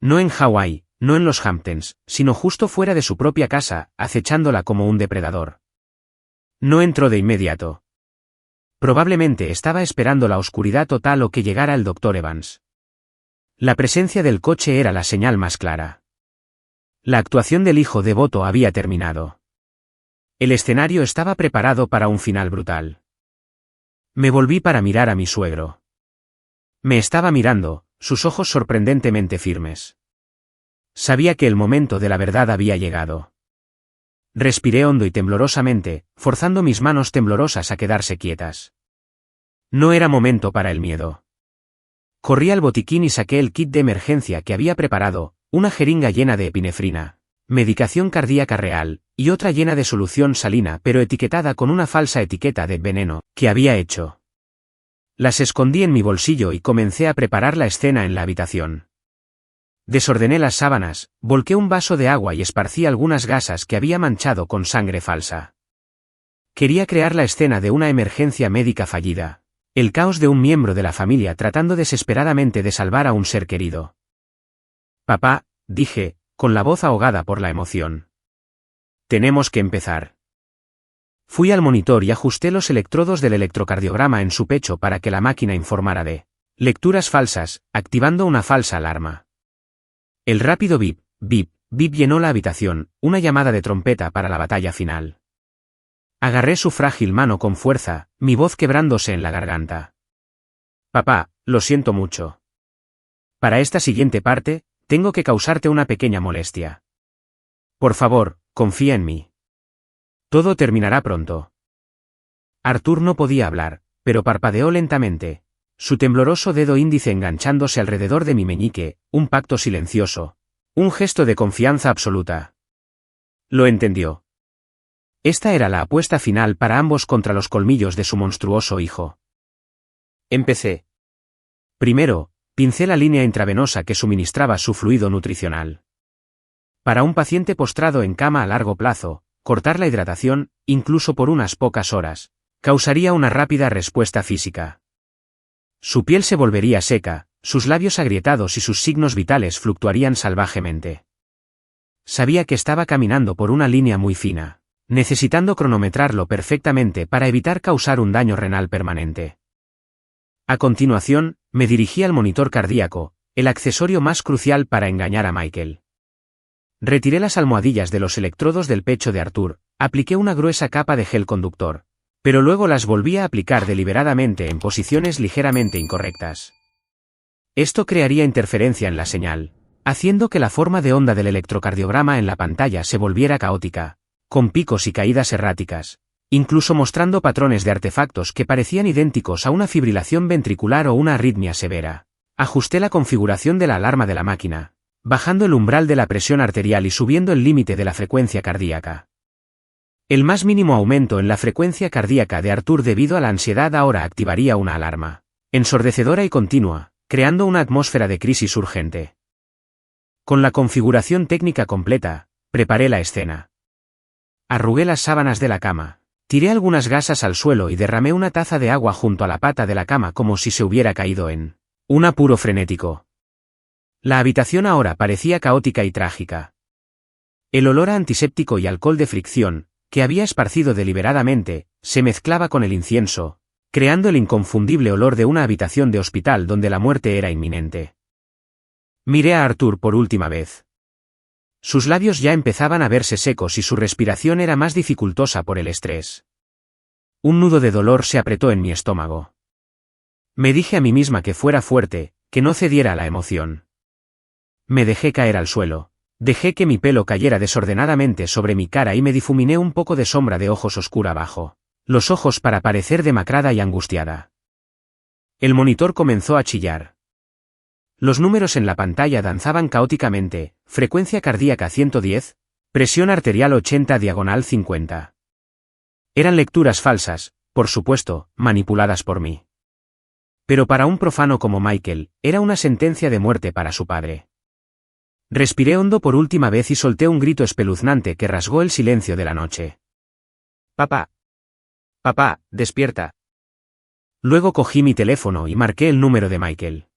No en Hawái, no en los Hamptons, sino justo fuera de su propia casa, acechándola como un depredador. No entró de inmediato. Probablemente estaba esperando la oscuridad total o que llegara el Dr. Evans. La presencia del coche era la señal más clara. La actuación del hijo devoto había terminado. El escenario estaba preparado para un final brutal. Me volví para mirar a mi suegro. Me estaba mirando, sus ojos sorprendentemente firmes. Sabía que el momento de la verdad había llegado. Respiré hondo y temblorosamente, forzando mis manos temblorosas a quedarse quietas. No era momento para el miedo. Corrí al botiquín y saqué el kit de emergencia que había preparado, una jeringa llena de epinefrina, medicación cardíaca real, y otra llena de solución salina pero etiquetada con una falsa etiqueta de veneno, que había hecho. Las escondí en mi bolsillo y comencé a preparar la escena en la habitación. Desordené las sábanas, volqué un vaso de agua y esparcí algunas gasas que había manchado con sangre falsa. Quería crear la escena de una emergencia médica fallida, el caos de un miembro de la familia tratando desesperadamente de salvar a un ser querido. Papá, dije, con la voz ahogada por la emoción. Tenemos que empezar. Fui al monitor y ajusté los electrodos del electrocardiograma en su pecho para que la máquina informara de lecturas falsas, activando una falsa alarma. El rápido bip, bip, bip llenó la habitación, una llamada de trompeta para la batalla final. Agarré su frágil mano con fuerza, mi voz quebrándose en la garganta. Papá, lo siento mucho. Para esta siguiente parte, tengo que causarte una pequeña molestia. Por favor, confía en mí. Todo terminará pronto. Arthur no podía hablar, pero parpadeó lentamente, su tembloroso dedo índice enganchándose alrededor de mi meñique, un pacto silencioso, un gesto de confianza absoluta. Lo entendió. Esta era la apuesta final para ambos contra los colmillos de su monstruoso hijo. Empecé. Primero, pincé la línea intravenosa que suministraba su fluido nutricional. Para un paciente postrado en cama a largo plazo, cortar la hidratación, incluso por unas pocas horas, causaría una rápida respuesta física. Su piel se volvería seca, sus labios agrietados y sus signos vitales fluctuarían salvajemente. Sabía que estaba caminando por una línea muy fina, necesitando cronometrarlo perfectamente para evitar causar un daño renal permanente. A continuación, me dirigí al monitor cardíaco, el accesorio más crucial para engañar a Michael. Retiré las almohadillas de los electrodos del pecho de Arthur, apliqué una gruesa capa de gel conductor, pero luego las volví a aplicar deliberadamente en posiciones ligeramente incorrectas. Esto crearía interferencia en la señal, haciendo que la forma de onda del electrocardiograma en la pantalla se volviera caótica, con picos y caídas erráticas, incluso mostrando patrones de artefactos que parecían idénticos a una fibrilación ventricular o una arritmia severa. Ajusté la configuración de la alarma de la máquina, bajando el umbral de la presión arterial y subiendo el límite de la frecuencia cardíaca. El más mínimo aumento en la frecuencia cardíaca de Arthur debido a la ansiedad ahora activaría una alarma ensordecedora y continua, creando una atmósfera de crisis urgente. Con la configuración técnica completa, preparé la escena. Arrugué las sábanas de la cama, tiré algunas gasas al suelo y derramé una taza de agua junto a la pata de la cama como si se hubiera caído en un apuro frenético. La habitación ahora parecía caótica y trágica. El olor a antiséptico y alcohol de fricción, que había esparcido deliberadamente, se mezclaba con el incienso, creando el inconfundible olor de una habitación de hospital donde la muerte era inminente. Miré a Arthur por última vez. Sus labios ya empezaban a verse secos y su respiración era más dificultosa por el estrés. Un nudo de dolor se apretó en mi estómago. Me dije a mí misma que fuera fuerte, que no cediera a la emoción. Me dejé caer al suelo, dejé que mi pelo cayera desordenadamente sobre mi cara y me difuminé un poco de sombra de ojos oscura abajo, los ojos para parecer demacrada y angustiada. El monitor comenzó a chillar. Los números en la pantalla danzaban caóticamente, frecuencia cardíaca 110, presión arterial 80/50. Eran lecturas falsas, por supuesto, manipuladas por mí. Pero para un profano como Michael, era una sentencia de muerte para su padre. Respiré hondo por última vez y solté un grito espeluznante que rasgó el silencio de la noche. «Papá. Papá, despierta». Luego cogí mi teléfono y marqué el número de Michael.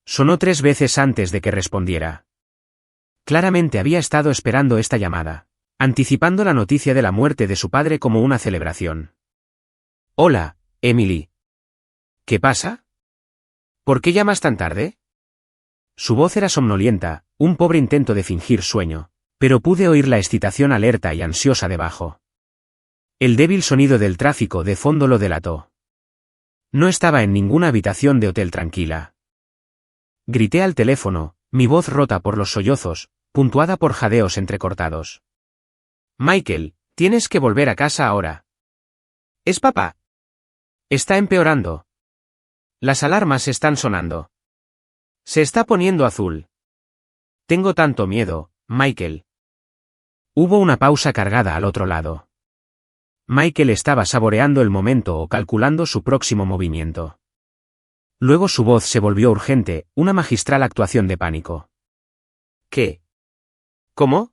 Sonó 3 veces antes de que respondiera. Claramente había estado esperando esta llamada, anticipando la noticia de la muerte de su padre como una celebración. «Hola, Emily. ¿Qué pasa? ¿Por qué llamas tan tarde?» Su voz era somnolienta, un pobre intento de fingir sueño, pero pude oír la excitación alerta y ansiosa debajo. El débil sonido del tráfico de fondo lo delató. No estaba en ninguna habitación de hotel tranquila. Grité al teléfono, mi voz rota por los sollozos, puntuada por jadeos entrecortados. «Michael, tienes que volver a casa ahora». «¿Es papá?» «Está empeorando. Las alarmas están sonando. Se está poniendo azul. Tengo tanto miedo, Michael». Hubo una pausa cargada al otro lado. Michael estaba saboreando el momento o calculando su próximo movimiento. Luego su voz se volvió urgente, una magistral actuación de pánico. «¿Qué? ¿Cómo?»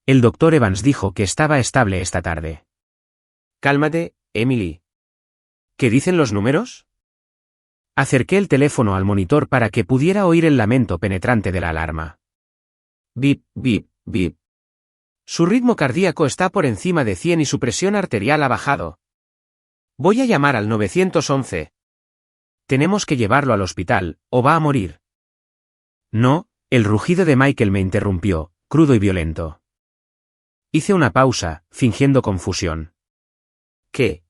El doctor Evans dijo que estaba estable esta tarde. «Cálmate, Emily. ¿Qué dicen los números?» Acerqué el teléfono al monitor para que pudiera oír el lamento penetrante de la alarma. «Bip, bip, bip. Su ritmo cardíaco está por encima de 100 y su presión arterial ha bajado. Voy a llamar al 911. Tenemos que llevarlo al hospital, o va a morir». «No», el rugido de Michael me interrumpió, crudo y violento. Hice una pausa, fingiendo confusión. «¿Qué?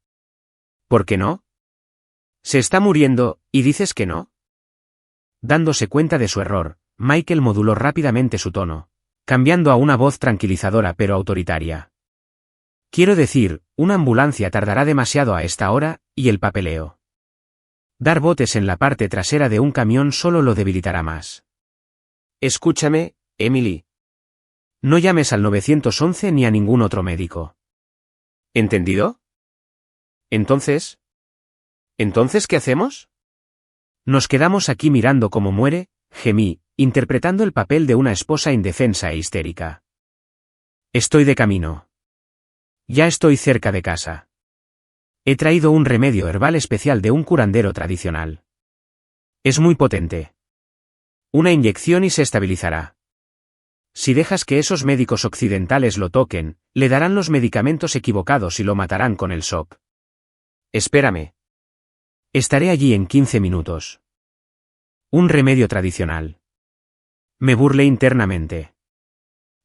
¿Por qué no? Se está muriendo, ¿y dices que no?» Dándose cuenta de su error, Michael moduló rápidamente su tono, cambiando a una voz tranquilizadora pero autoritaria. «Quiero decir, una ambulancia tardará demasiado a esta hora, y el papeleo. Dar botes en la parte trasera de un camión solo lo debilitará más. Escúchame, Emily. No llames al 911 ni a ningún otro médico. ¿Entendido? ¿Entonces? ¿Entonces qué hacemos?» «Nos quedamos aquí mirando cómo muere», gemí, interpretando el papel de una esposa indefensa e histérica. «Estoy de camino. Ya estoy cerca de casa. He traído un remedio herbal especial de un curandero tradicional. Es muy potente. Una inyección y se estabilizará. Si dejas que esos médicos occidentales lo toquen, le darán los medicamentos equivocados y lo matarán con el shock. Espérame. Estaré allí en 15 minutos. Un remedio tradicional. Me burlé internamente.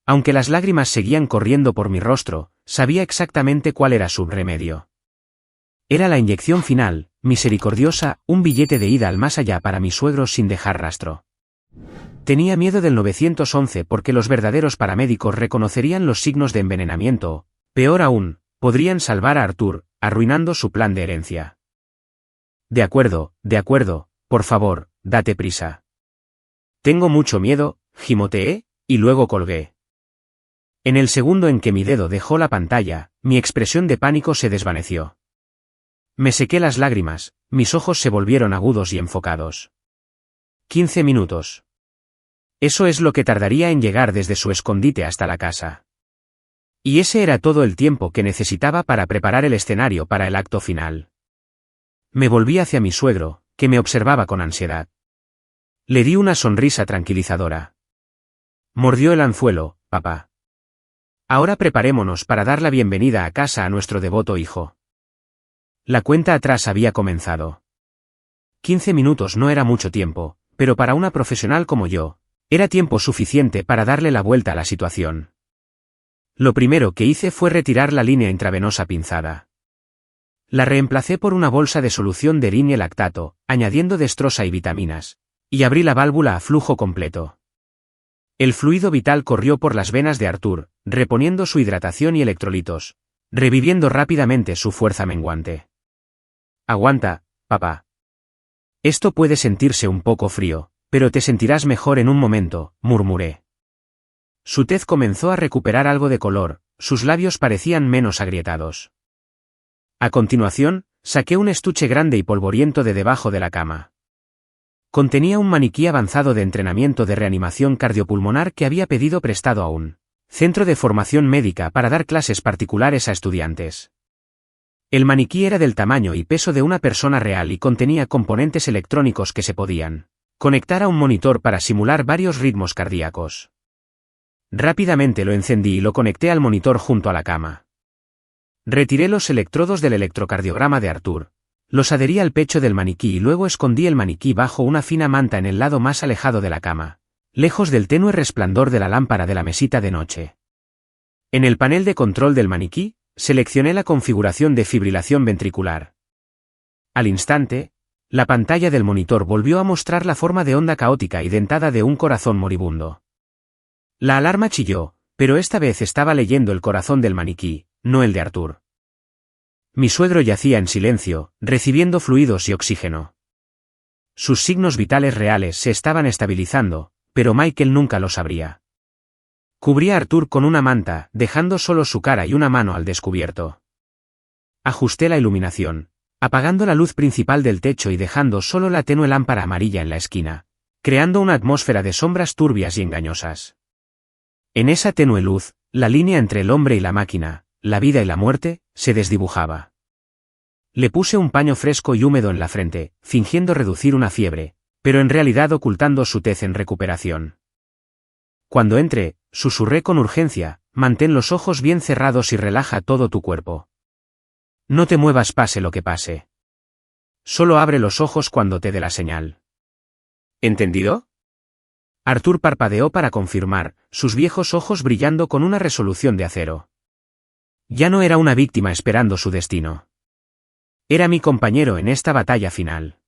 Aunque las lágrimas seguían corriendo por mi rostro, sabía exactamente cuál era su remedio. Era la inyección final, misericordiosa, un billete de ida al más allá para mi suegro sin dejar rastro. Tenía miedo del 911 porque los verdaderos paramédicos reconocerían los signos de envenenamiento o, peor aún, podrían salvar a Arthur, arruinando su plan de herencia. De acuerdo, por favor, date prisa. Tengo mucho miedo, gimoteé, y luego colgué. En el segundo en que mi dedo dejó la pantalla, mi expresión de pánico se desvaneció. Me sequé las lágrimas, mis ojos se volvieron agudos y enfocados. 15 minutos. Eso es lo que tardaría en llegar desde su escondite hasta la casa. Y ese era todo el tiempo que necesitaba para preparar el escenario para el acto final. Me volví hacia mi suegro, que me observaba con ansiedad. Le di una sonrisa tranquilizadora. Mordió el anzuelo, papá. Ahora preparémonos para dar la bienvenida a casa a nuestro devoto hijo. La cuenta atrás había comenzado. 15 minutos no era mucho tiempo, pero para una profesional como yo, era tiempo suficiente para darle la vuelta a la situación. Lo primero que hice fue retirar la línea intravenosa pinzada. La reemplacé por una bolsa de solución de Erin y lactato, añadiendo destrosa y vitaminas, y abrí la válvula a flujo completo. El fluido vital corrió por las venas de Arthur, reponiendo su hidratación y electrolitos, reviviendo rápidamente su fuerza menguante. Aguanta, papá. Esto puede sentirse un poco frío, pero te sentirás mejor en un momento, murmuré. Su tez comenzó a recuperar algo de color, sus labios parecían menos agrietados. A continuación, saqué un estuche grande y polvoriento de debajo de la cama. Contenía un maniquí avanzado de entrenamiento de reanimación cardiopulmonar que había pedido prestado a un centro de formación médica para dar clases particulares a estudiantes. El maniquí era del tamaño y peso de una persona real y contenía componentes electrónicos que se podían conectar a un monitor para simular varios ritmos cardíacos. Rápidamente lo encendí y lo conecté al monitor junto a la cama. Retiré los electrodos del electrocardiograma de Arthur, los adherí al pecho del maniquí y luego escondí el maniquí bajo una fina manta en el lado más alejado de la cama, lejos del tenue resplandor de la lámpara de la mesita de noche. En el panel de control del maniquí, seleccioné la configuración de fibrilación ventricular. Al instante, la pantalla del monitor volvió a mostrar la forma de onda caótica y dentada de un corazón moribundo. La alarma chilló, pero esta vez estaba leyendo el corazón del maniquí, no el de Arthur. Mi suegro yacía en silencio, recibiendo fluidos y oxígeno. Sus signos vitales reales se estaban estabilizando, pero Michael nunca lo sabría. Cubrí a Arthur con una manta, dejando solo su cara y una mano al descubierto. Ajusté la iluminación, apagando la luz principal del techo y dejando solo la tenue lámpara amarilla en la esquina, creando una atmósfera de sombras turbias y engañosas. En esa tenue luz, la línea entre el hombre y la máquina, la vida y la muerte, se desdibujaba. Le puse un paño fresco y húmedo en la frente, fingiendo reducir una fiebre, pero en realidad ocultando su tez en recuperación. Cuando entre, susurré con urgencia, mantén los ojos bien cerrados y relaja todo tu cuerpo. No te muevas pase lo que pase. Solo abre los ojos cuando te dé la señal. ¿Entendido? Arthur parpadeó para confirmar, sus viejos ojos brillando con una resolución de acero. Ya no era una víctima esperando su destino. Era mi compañero en esta batalla final.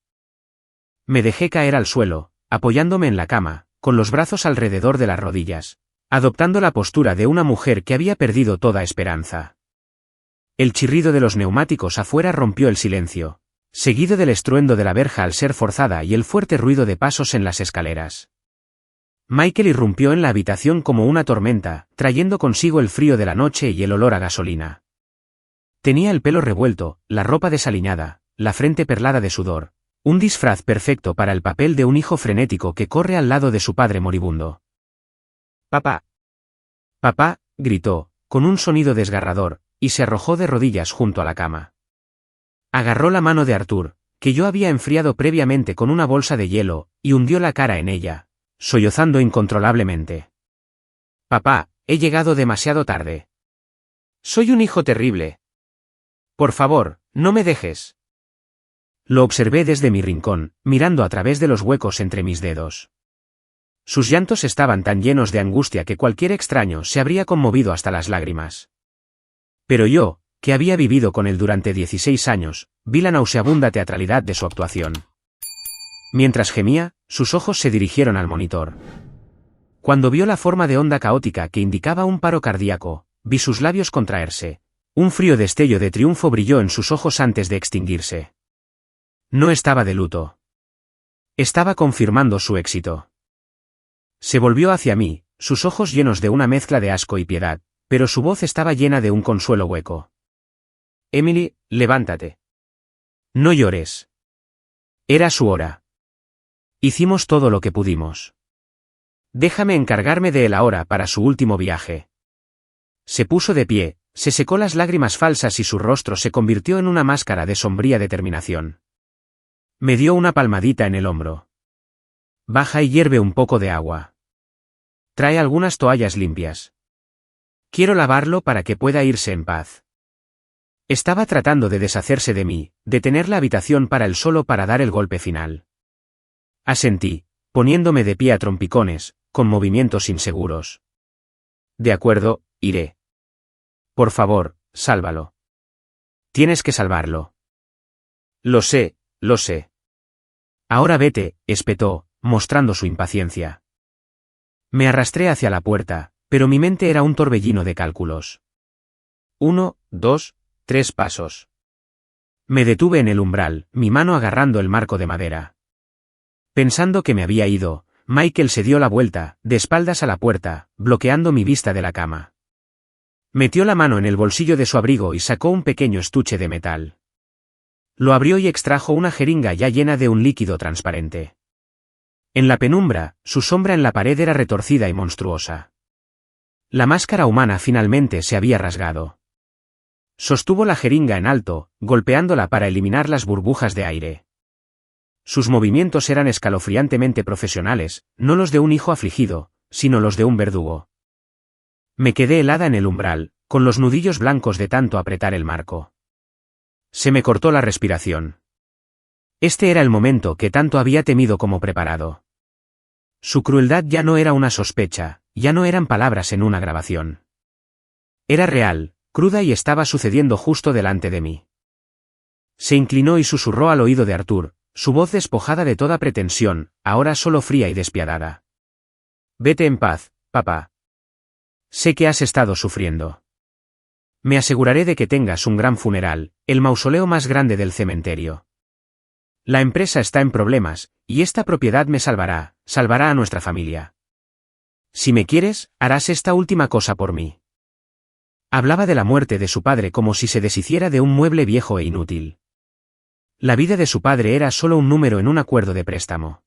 Me dejé caer al suelo, apoyándome en la cama, con los brazos alrededor de las rodillas, adoptando la postura de una mujer que había perdido toda esperanza. El chirrido de los neumáticos afuera rompió el silencio, seguido del estruendo de la verja al ser forzada y el fuerte ruido de pasos en las escaleras. Michael irrumpió en la habitación como una tormenta, trayendo consigo el frío de la noche y el olor a gasolina. Tenía el pelo revuelto, la ropa desaliñada, la frente perlada de sudor, un disfraz perfecto para el papel de un hijo frenético que corre al lado de su padre moribundo. «Papá. Papá», gritó, con un sonido desgarrador, y se arrojó de rodillas junto a la cama. Agarró la mano de Arthur, que yo había enfriado previamente con una bolsa de hielo, y hundió la cara en ella, sollozando incontrolablemente. Papá, he llegado demasiado tarde. Soy un hijo terrible. Por favor, no me dejes. Lo observé desde mi rincón, mirando a través de los huecos entre mis dedos. Sus llantos estaban tan llenos de angustia que cualquier extraño se habría conmovido hasta las lágrimas. Pero yo, que había vivido con él durante 16 años, vi la nauseabunda teatralidad de su actuación. Mientras gemía, sus ojos se dirigieron al monitor. Cuando vio la forma de onda caótica que indicaba un paro cardíaco, vi sus labios contraerse. Un frío destello de triunfo brilló en sus ojos antes de extinguirse. No estaba de luto. Estaba confirmando su éxito. Se volvió hacia mí, sus ojos llenos de una mezcla de asco y piedad, pero su voz estaba llena de un consuelo hueco. Emily, levántate. No llores. Era su hora. Hicimos todo lo que pudimos. Déjame encargarme de él ahora para su último viaje. Se puso de pie, se secó las lágrimas falsas y su rostro se convirtió en una máscara de sombría determinación. Me dio una palmadita en el hombro. Baja y hierve un poco de agua. Trae algunas toallas limpias. Quiero lavarlo para que pueda irse en paz. Estaba tratando de deshacerse de mí, de tener la habitación para él solo para dar el golpe final. Asentí, poniéndome de pie a trompicones, con movimientos inseguros. De acuerdo, iré. Por favor, sálvalo. Tienes que salvarlo. Lo sé, lo sé. Ahora vete, espetó, mostrando su impaciencia. Me arrastré hacia la puerta, pero mi mente era un torbellino de cálculos. 1, 2, 3 pasos. Me detuve en el umbral, mi mano agarrando el marco de madera. Pensando que me había ido, Michael se dio la vuelta, de espaldas a la puerta, bloqueando mi vista de la cama. Metió la mano en el bolsillo de su abrigo y sacó un pequeño estuche de metal. Lo abrió y extrajo una jeringa ya llena de un líquido transparente. En la penumbra, su sombra en la pared era retorcida y monstruosa. La máscara humana finalmente se había rasgado. Sostuvo la jeringa en alto, golpeándola para eliminar las burbujas de aire. Sus movimientos eran escalofriantemente profesionales, no los de un hijo afligido, sino los de un verdugo. Me quedé helada en el umbral, con los nudillos blancos de tanto apretar el marco. Se me cortó la respiración. Este era el momento que tanto había temido como preparado. Su crueldad ya no era una sospecha, ya no eran palabras en una grabación. Era real, cruda y estaba sucediendo justo delante de mí. Se inclinó y susurró al oído de Arthur, su voz despojada de toda pretensión, ahora solo fría y despiadada. Vete en paz, papá. Sé que has estado sufriendo. Me aseguraré de que tengas un gran funeral, el mausoleo más grande del cementerio. La empresa está en problemas, y esta propiedad me salvará, salvará a nuestra familia. Si me quieres, harás esta última cosa por mí. Hablaba de la muerte de su padre como si se deshiciera de un mueble viejo e inútil. La vida de su padre era solo un número en un acuerdo de préstamo.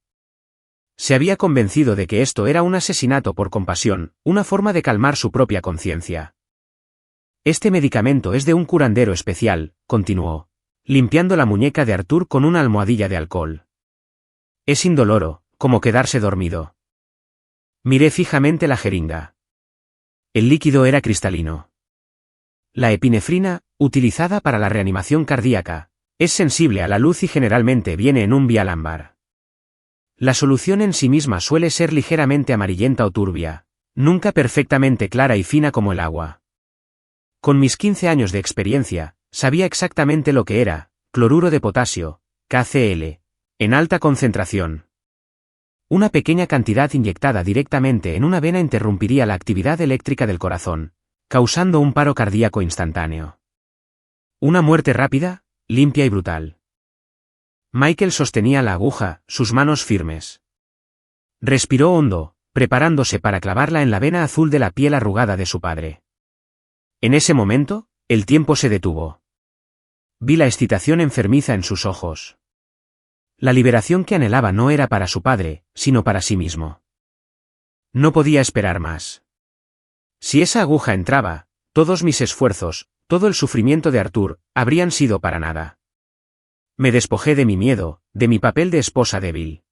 Se había convencido de que esto era un asesinato por compasión, una forma de calmar su propia conciencia. Este medicamento es de un curandero especial, continuó, limpiando la muñeca de Arthur con una almohadilla de alcohol. Es indoloro, como quedarse dormido. Miré fijamente la jeringa. El líquido era cristalino. La epinefrina, utilizada para la reanimación cardíaca, es sensible a la luz y generalmente viene en un vial ámbar. La solución en sí misma suele ser ligeramente amarillenta o turbia, nunca perfectamente clara y fina como el agua. Con mis 15 años de experiencia, sabía exactamente lo que era, cloruro de potasio, KCl, en alta concentración. Una pequeña cantidad inyectada directamente en una vena interrumpiría la actividad eléctrica del corazón, causando un paro cardíaco instantáneo. Una muerte rápida, limpia y brutal. Michael sostenía la aguja, sus manos firmes. Respiró hondo, preparándose para clavarla en la vena azul de la piel arrugada de su padre. En ese momento, el tiempo se detuvo. Vi la excitación enfermiza en sus ojos. La liberación que anhelaba no era para su padre, sino para sí mismo. No podía esperar más. Si esa aguja entraba, todos mis esfuerzos, todo el sufrimiento de Arthur, habrían sido para nada. Me despojé de mi miedo, de mi papel de esposa débil.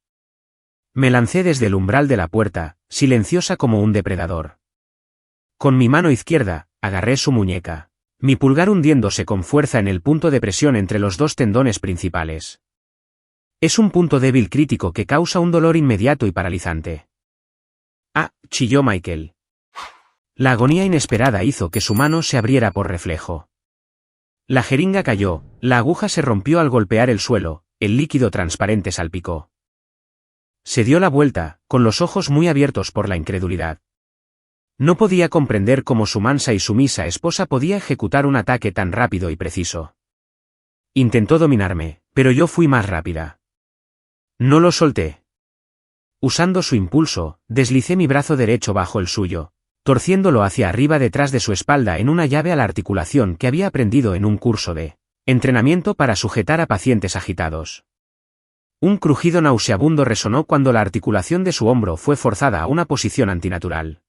Me lancé desde el umbral de la puerta, silenciosa como un depredador. Con mi mano izquierda, agarré su muñeca, mi pulgar hundiéndose con fuerza en el punto de presión entre los dos tendones principales. Es un punto débil crítico que causa un dolor inmediato y paralizante. Ah, chilló Michael. La agonía inesperada hizo que su mano se abriera por reflejo. La jeringa cayó, la aguja se rompió al golpear el suelo, el líquido transparente salpicó. Se dio la vuelta, con los ojos muy abiertos por la incredulidad. No podía comprender cómo su mansa y sumisa esposa podía ejecutar un ataque tan rápido y preciso. Intentó dominarme, pero yo fui más rápida. No lo solté. Usando su impulso, deslicé mi brazo derecho bajo el suyo, torciéndolo hacia arriba detrás de su espalda en una llave a la articulación que había aprendido en un curso de entrenamiento para sujetar a pacientes agitados. Un crujido nauseabundo resonó cuando la articulación de su hombro fue forzada a una posición antinatural.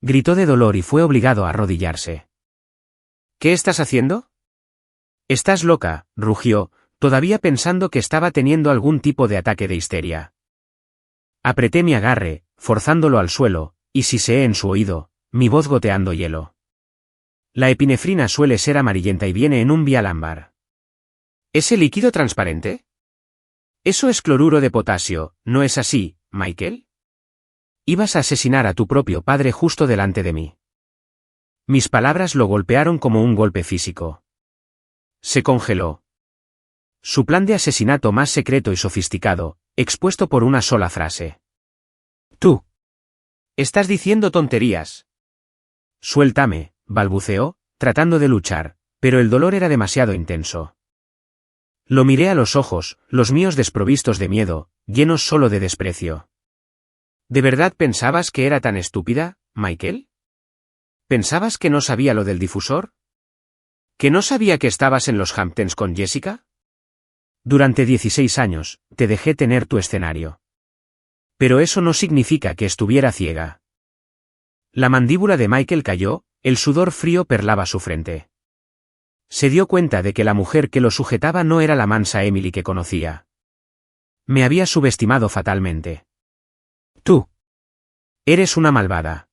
Gritó de dolor y fue obligado a arrodillarse. ¿Qué estás haciendo? Estás loca, rugió, todavía pensando que estaba teniendo algún tipo de ataque de histeria. Apreté mi agarre, forzándolo al suelo, y siseé en su oído, mi voz goteando hielo. La epinefrina suele ser amarillenta y viene en un vial ámbar. ¿Ese líquido transparente? Eso es cloruro de potasio, ¿no es así, Michael? Ibas a asesinar a tu propio padre justo delante de mí. Mis palabras lo golpearon como un golpe físico. Se congeló. Su plan de asesinato más secreto y sofisticado, expuesto por una sola frase. Tú. Estás diciendo tonterías. Suéltame, balbuceó, tratando de luchar, pero el dolor era demasiado intenso. Lo miré a los ojos, los míos desprovistos de miedo, llenos solo de desprecio. ¿De verdad pensabas que era tan estúpida, Michael? ¿Pensabas que no sabía lo del difusor? ¿Que no sabía que estabas en los Hamptons con Jessica? Durante 16 años, te dejé tener tu escenario. Pero eso no significa que estuviera ciega. La mandíbula de Michael cayó, el sudor frío perlaba su frente. Se dio cuenta de que la mujer que lo sujetaba no era la mansa Emily que conocía. Me había subestimado fatalmente. Tú. Eres una malvada.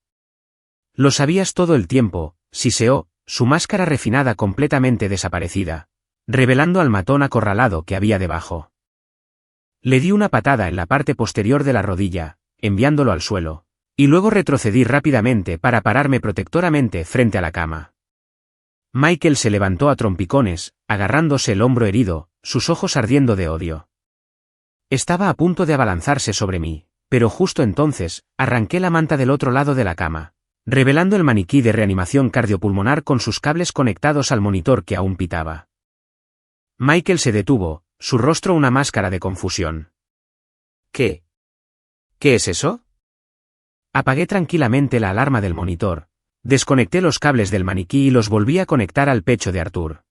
Lo sabías todo el tiempo, siseó, su máscara refinada completamente desaparecida, revelando al matón acorralado que había debajo. Le di una patada en la parte posterior de la rodilla, enviándolo al suelo, y luego retrocedí rápidamente para pararme protectoramente frente a la cama. Michael se levantó a trompicones, agarrándose el hombro herido, sus ojos ardiendo de odio. Estaba a punto de abalanzarse sobre mí, pero justo entonces, arranqué la manta del otro lado de la cama, revelando el maniquí de reanimación cardiopulmonar con sus cables conectados al monitor que aún pitaba. Michael se detuvo, su rostro una máscara de confusión. ¿Qué? ¿Qué es eso? Apagué tranquilamente la alarma del monitor, desconecté los cables del maniquí y los volví a conectar al pecho de Arthur.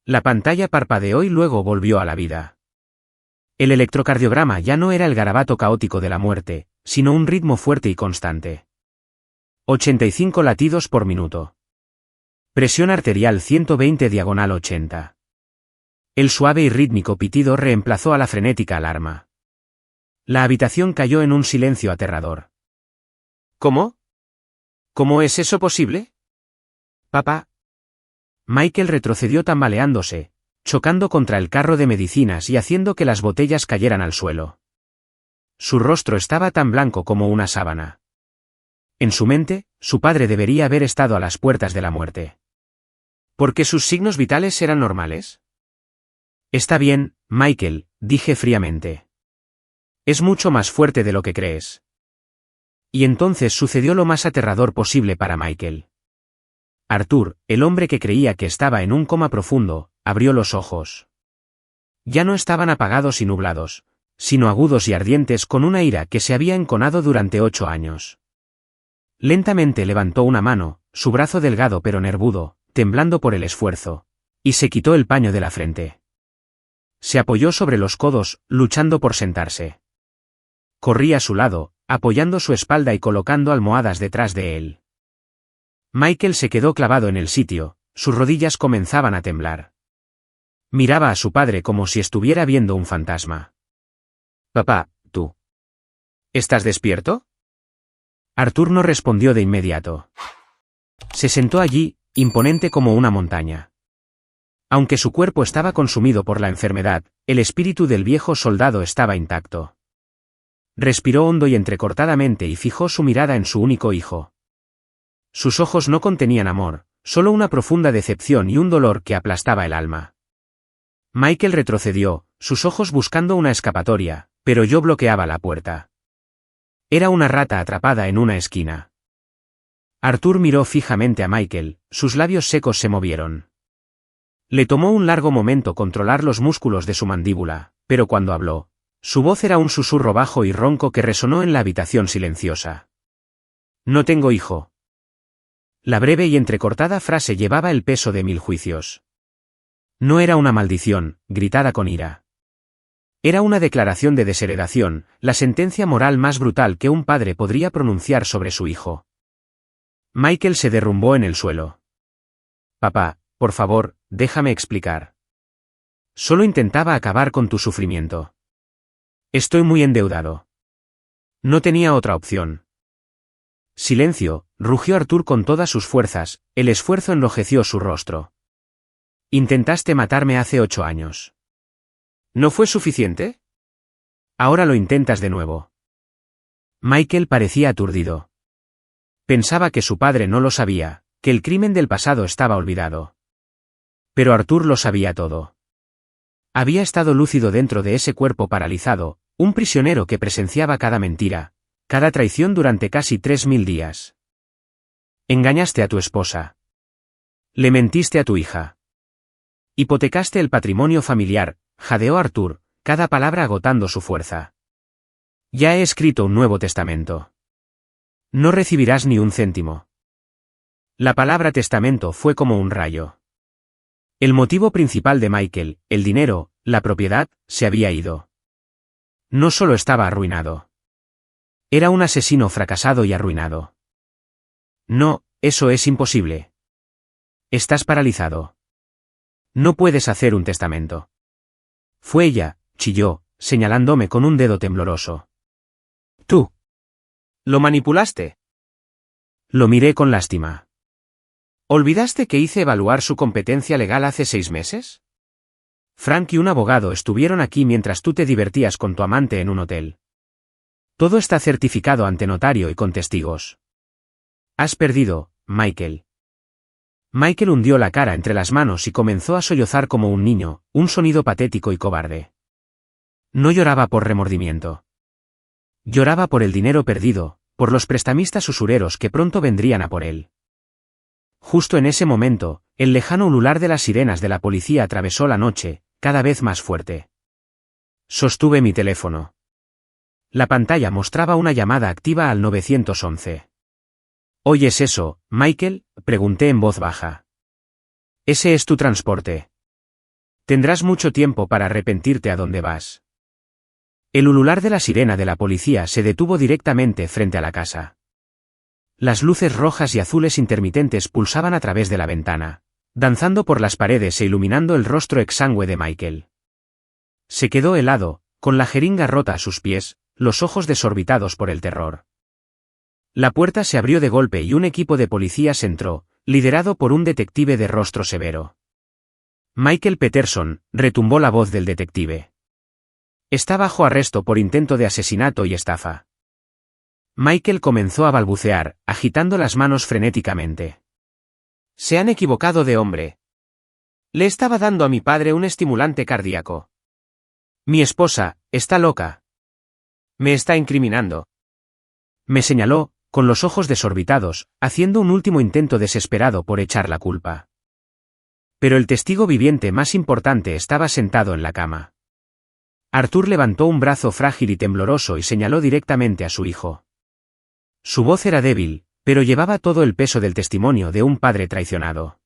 La pantalla parpadeó y luego volvió a la vida. El electrocardiograma ya no era el garabato caótico de la muerte, sino un ritmo fuerte y constante. 85 latidos por minuto. Presión arterial 120/80. El suave y rítmico pitido reemplazó a la frenética alarma. La habitación cayó en un silencio aterrador. ¿Cómo? ¿Cómo es eso posible? Papá. Michael retrocedió tambaleándose, chocando contra el carro de medicinas y haciendo que las botellas cayeran al suelo. Su rostro estaba tan blanco como una sábana. En su mente, su padre debería haber estado a las puertas de la muerte. ¿Por qué sus signos vitales eran normales? Está bien, Michael, dije fríamente. Es mucho más fuerte de lo que crees. Y entonces sucedió lo más aterrador posible para Michael. Arthur, el hombre que creía que estaba en un coma profundo, abrió los ojos. Ya no estaban apagados y nublados, sino agudos y ardientes con una ira que se había enconado durante 8 años. Lentamente levantó una mano, su brazo delgado pero nervudo, temblando por el esfuerzo, y se quitó el paño de la frente. Se apoyó sobre los codos, luchando por sentarse. Corrí a su lado, apoyando su espalda y colocando almohadas detrás de él. Michael se quedó clavado en el sitio, sus rodillas comenzaban a temblar. Miraba a su padre como si estuviera viendo un fantasma. Papá, ¿tú? ¿Estás despierto? Arthur no respondió de inmediato. Se sentó allí, imponente como una montaña. Aunque su cuerpo estaba consumido por la enfermedad, el espíritu del viejo soldado estaba intacto. Respiró hondo y entrecortadamente y fijó su mirada en su único hijo. Sus ojos no contenían amor, solo una profunda decepción y un dolor que aplastaba el alma. Michael retrocedió, sus ojos buscando una escapatoria, pero yo bloqueaba la puerta. Era una rata atrapada en una esquina. Arthur miró fijamente a Michael, sus labios secos se movieron. Le tomó un largo momento controlar los músculos de su mandíbula, pero cuando habló, su voz era un susurro bajo y ronco que resonó en la habitación silenciosa. No tengo hijo. La breve y entrecortada frase llevaba el peso de 1000 juicios. No era una maldición, gritada con ira. Era una declaración de desheredación, la sentencia moral más brutal que un padre podría pronunciar sobre su hijo. Michael se derrumbó en el suelo. Papá, por favor, déjame explicar. Solo intentaba acabar con tu sufrimiento. Estoy muy endeudado. No tenía otra opción. Silencio, rugió Arthur con todas sus fuerzas, el esfuerzo enrojeció su rostro. Intentaste matarme hace 8 años. ¿No fue suficiente? Ahora lo intentas de nuevo. Michael parecía aturdido. Pensaba que su padre no lo sabía, que el crimen del pasado estaba olvidado. Pero Arthur lo sabía todo. Había estado lúcido dentro de ese cuerpo paralizado, un prisionero que presenciaba cada mentira, cada traición durante casi 3000 días. Engañaste a tu esposa. Le mentiste a tu hija. Hipotecaste el patrimonio familiar, jadeó Arthur, cada palabra agotando su fuerza. Ya he escrito un Nuevo Testamento. No recibirás ni un céntimo. La palabra testamento fue como un rayo. El motivo principal de Michael, el dinero, la propiedad, se había ido. No solo estaba arruinado. Era un asesino fracasado y arruinado. No, eso es imposible. Estás paralizado. No puedes hacer un testamento. Fue ella, chilló, señalándome con un dedo tembloroso. Tú. ¿Lo manipulaste? Lo miré con lástima. ¿Olvidaste que hice evaluar su competencia legal hace 6 meses? Frank y un abogado estuvieron aquí mientras tú te divertías con tu amante en un hotel. Todo está certificado ante notario y con testigos. Has perdido, Michael. Michael hundió la cara entre las manos y comenzó a sollozar como un niño, un sonido patético y cobarde. No lloraba por remordimiento. Lloraba por el dinero perdido, por los prestamistas usureros que pronto vendrían a por él. Justo en ese momento, el lejano ulular de las sirenas de la policía atravesó la noche, cada vez más fuerte. Sostuve mi teléfono. La pantalla mostraba una llamada activa al 911. ¿Oyes eso, Michael?, pregunté en voz baja. Ese es tu transporte. Tendrás mucho tiempo para arrepentirte a dónde vas. El ulular de la sirena de la policía se detuvo directamente frente a la casa. Las luces rojas y azules intermitentes pulsaban a través de la ventana, danzando por las paredes e iluminando el rostro exangüe de Michael. Se quedó helado, con la jeringa rota a sus pies, los ojos desorbitados por el terror. La puerta se abrió de golpe y un equipo de policías entró, liderado por un detective de rostro severo. Michael Peterson, retumbó la voz del detective. Está bajo arresto por intento de asesinato y estafa. Michael comenzó a balbucear, agitando las manos frenéticamente. Se han equivocado de hombre. Le estaba dando a mi padre un estimulante cardíaco. Mi esposa, está loca. Me está incriminando. Me señaló, con los ojos desorbitados, haciendo un último intento desesperado por echar la culpa. Pero el testigo viviente más importante estaba sentado en la cama. Arthur levantó un brazo frágil y tembloroso y señaló directamente a su hijo. Su voz era débil, pero llevaba todo el peso del testimonio de un padre traicionado.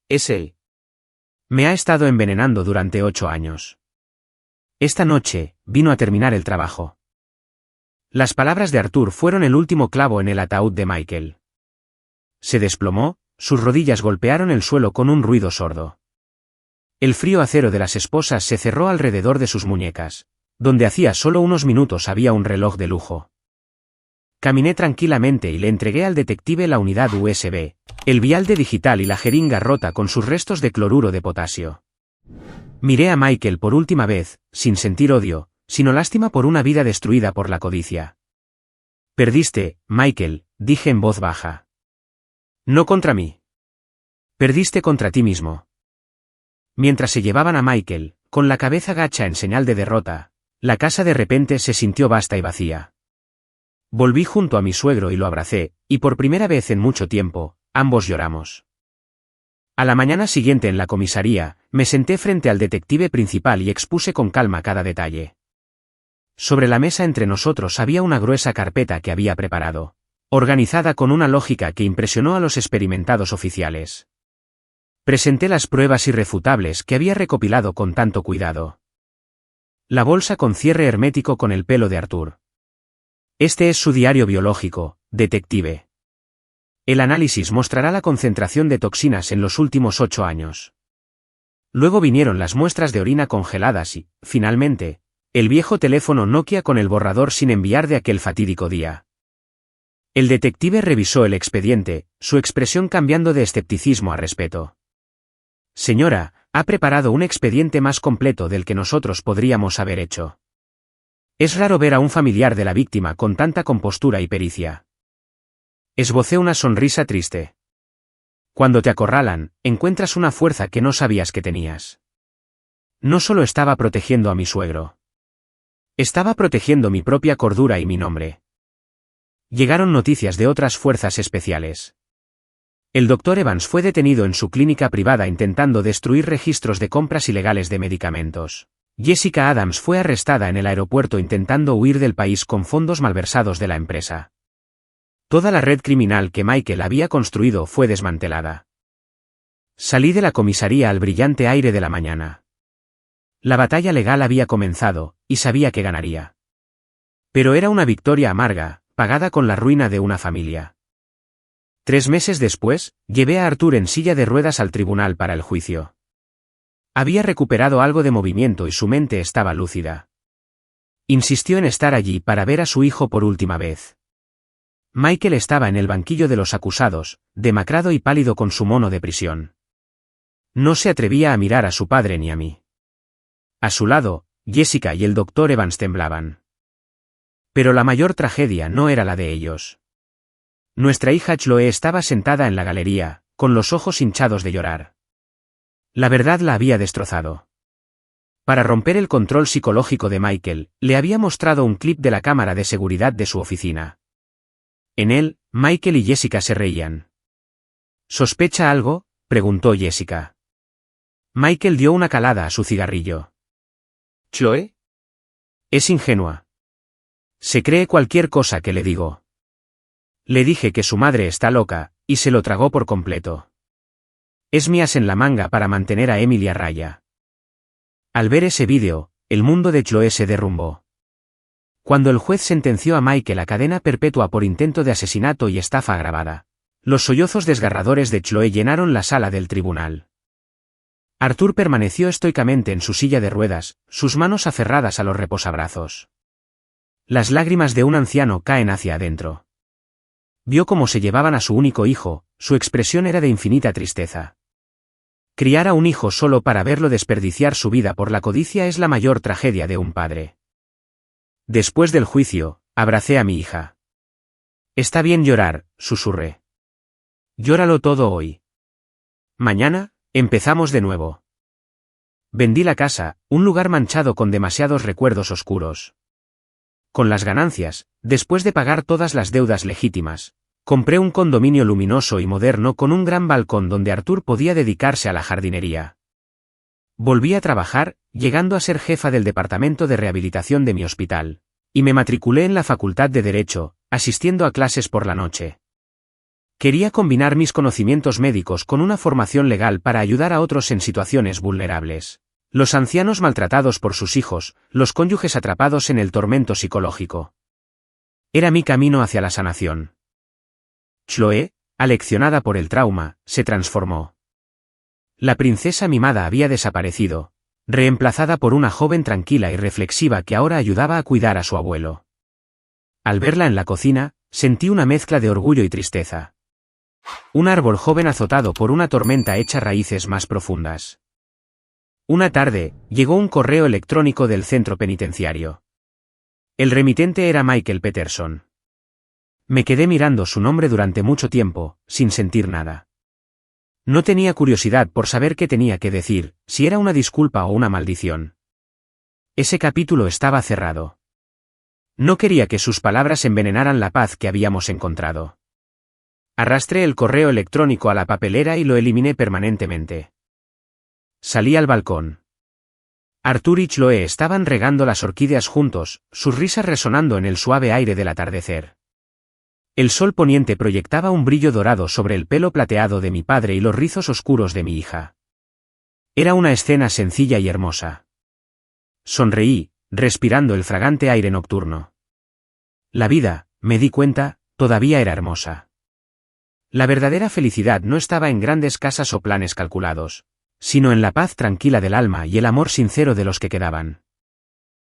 Es él. Me ha estado envenenando durante 8 años. Esta noche, vino a terminar el trabajo. Las palabras de Arthur fueron el último clavo en el ataúd de Michael. Se desplomó, sus rodillas golpearon el suelo con un ruido sordo. El frío acero de las esposas se cerró alrededor de sus muñecas, donde hacía solo unos minutos había un reloj de lujo. Caminé tranquilamente y le entregué al detective la unidad USB, el vial de digital y la jeringa rota con sus restos de cloruro de potasio. Miré a Michael por última vez, sin sentir odio, sino lástima por una vida destruida por la codicia. Perdiste, Michael, dije en voz baja. No contra mí. Perdiste contra ti mismo. Mientras se llevaban a Michael, con la cabeza gacha en señal de derrota, la casa de repente se sintió vasta y vacía. Volví junto a mi suegro y lo abracé, y por primera vez en mucho tiempo, ambos lloramos. A la mañana siguiente en la comisaría, me senté frente al detective principal y expuse con calma cada detalle. Sobre la mesa entre nosotros había una gruesa carpeta que había preparado, organizada con una lógica que impresionó a los experimentados oficiales. Presenté las pruebas irrefutables que había recopilado con tanto cuidado. La bolsa con cierre hermético con el pelo de Arthur. Este es su diario biológico, detective. El análisis mostrará la concentración de toxinas en los últimos 8 años. Luego vinieron las muestras de orina congeladas y, finalmente, el viejo teléfono Nokia con el borrador sin enviar de aquel fatídico día. El detective revisó el expediente, su expresión cambiando de escepticismo a respeto. Señora, ha preparado un expediente más completo del que nosotros podríamos haber hecho. Es raro ver a un familiar de la víctima con tanta compostura y pericia. Esbocé una sonrisa triste. Cuando te acorralan, encuentras una fuerza que no sabías que tenías. No solo estaba protegiendo a mi suegro. Estaba protegiendo mi propia cordura y mi nombre. Llegaron noticias de otras fuerzas especiales. El Dr. Evans fue detenido en su clínica privada intentando destruir registros de compras ilegales de medicamentos. Jessica Adams fue arrestada en el aeropuerto intentando huir del país con fondos malversados de la empresa. Toda la red criminal que Michael había construido fue desmantelada. Salí de la comisaría al brillante aire de la mañana. La batalla legal había comenzado, y sabía que ganaría. Pero era una victoria amarga, pagada con la ruina de una familia. 3 meses después, llevé a Arthur en silla de ruedas al tribunal para el juicio. Había recuperado algo de movimiento y su mente estaba lúcida. Insistió en estar allí para ver a su hijo por última vez. Michael estaba en el banquillo de los acusados, demacrado y pálido con su mono de prisión. No se atrevía a mirar a su padre ni a mí. A su lado, Jessica y el Dr. Evans temblaban. Pero la mayor tragedia no era la de ellos. Nuestra hija Chloe estaba sentada en la galería, con los ojos hinchados de llorar. La verdad la había destrozado. Para romper el control psicológico de Michael, le había mostrado un clip de la cámara de seguridad de su oficina. En él, Michael y Jessica se reían. ¿Sospecha algo?, preguntó Jessica. Michael dio una calada a su cigarrillo. ¿Chloe? Es ingenua. Se cree cualquier cosa que le digo. Le dije que su madre está loca, y se lo tragó por completo. Es mi as en la manga para mantener a Emily a raya. Al ver ese vídeo, el mundo de Chloe se derrumbó. Cuando el juez sentenció a Michael a cadena perpetua por intento de asesinato y estafa agravada, los sollozos desgarradores de Chloe llenaron la sala del tribunal. Arthur permaneció estoicamente en su silla de ruedas, sus manos aferradas a los reposabrazos. Las lágrimas de un anciano caen hacia adentro. Vio cómo se llevaban a su único hijo, su expresión era de infinita tristeza. Criar a un hijo solo para verlo desperdiciar su vida por la codicia es la mayor tragedia de un padre. Después del juicio, abracé a mi hija. Está bien llorar, susurré. Llóralo todo hoy. Mañana, empezamos de nuevo. Vendí la casa, un lugar manchado con demasiados recuerdos oscuros. Con las ganancias, después de pagar todas las deudas legítimas, compré un condominio luminoso y moderno con un gran balcón donde Arthur podía dedicarse a la jardinería. Volví a trabajar, llegando a ser jefa del departamento de rehabilitación de mi hospital, y me matriculé en la Facultad de Derecho, asistiendo a clases por la noche. Quería combinar mis conocimientos médicos con una formación legal para ayudar a otros en situaciones vulnerables. Los ancianos maltratados por sus hijos, los cónyuges atrapados en el tormento psicológico. Era mi camino hacia la sanación. Chloe, aleccionada por el trauma, se transformó. La princesa mimada había desaparecido, reemplazada por una joven tranquila y reflexiva que ahora ayudaba a cuidar a su abuelo. Al verla en la cocina, Sentí una mezcla de orgullo y tristeza. Un árbol joven azotado por una tormenta echa raíces más profundas. Una tarde, llegó un correo electrónico del centro penitenciario. El remitente era Michael Peterson. Me quedé mirando su nombre durante mucho tiempo, sin sentir nada. No tenía curiosidad por saber qué tenía que decir, si era una disculpa o una maldición. Ese capítulo estaba cerrado. No quería que sus palabras envenenaran la paz que habíamos encontrado. Arrastré el correo electrónico a la papelera y lo eliminé permanentemente. Salí al balcón. Arthur y Chloe estaban regando las orquídeas juntos, sus risas resonando en el suave aire del atardecer. El sol poniente proyectaba un brillo dorado sobre el pelo plateado de mi padre y los rizos oscuros de mi hija. Era una escena sencilla y hermosa. Sonreí, respirando el fragante aire nocturno. La vida, me di cuenta, todavía era hermosa. La verdadera felicidad no estaba en grandes casas o planes calculados, sino en la paz tranquila del alma y el amor sincero de los que quedaban.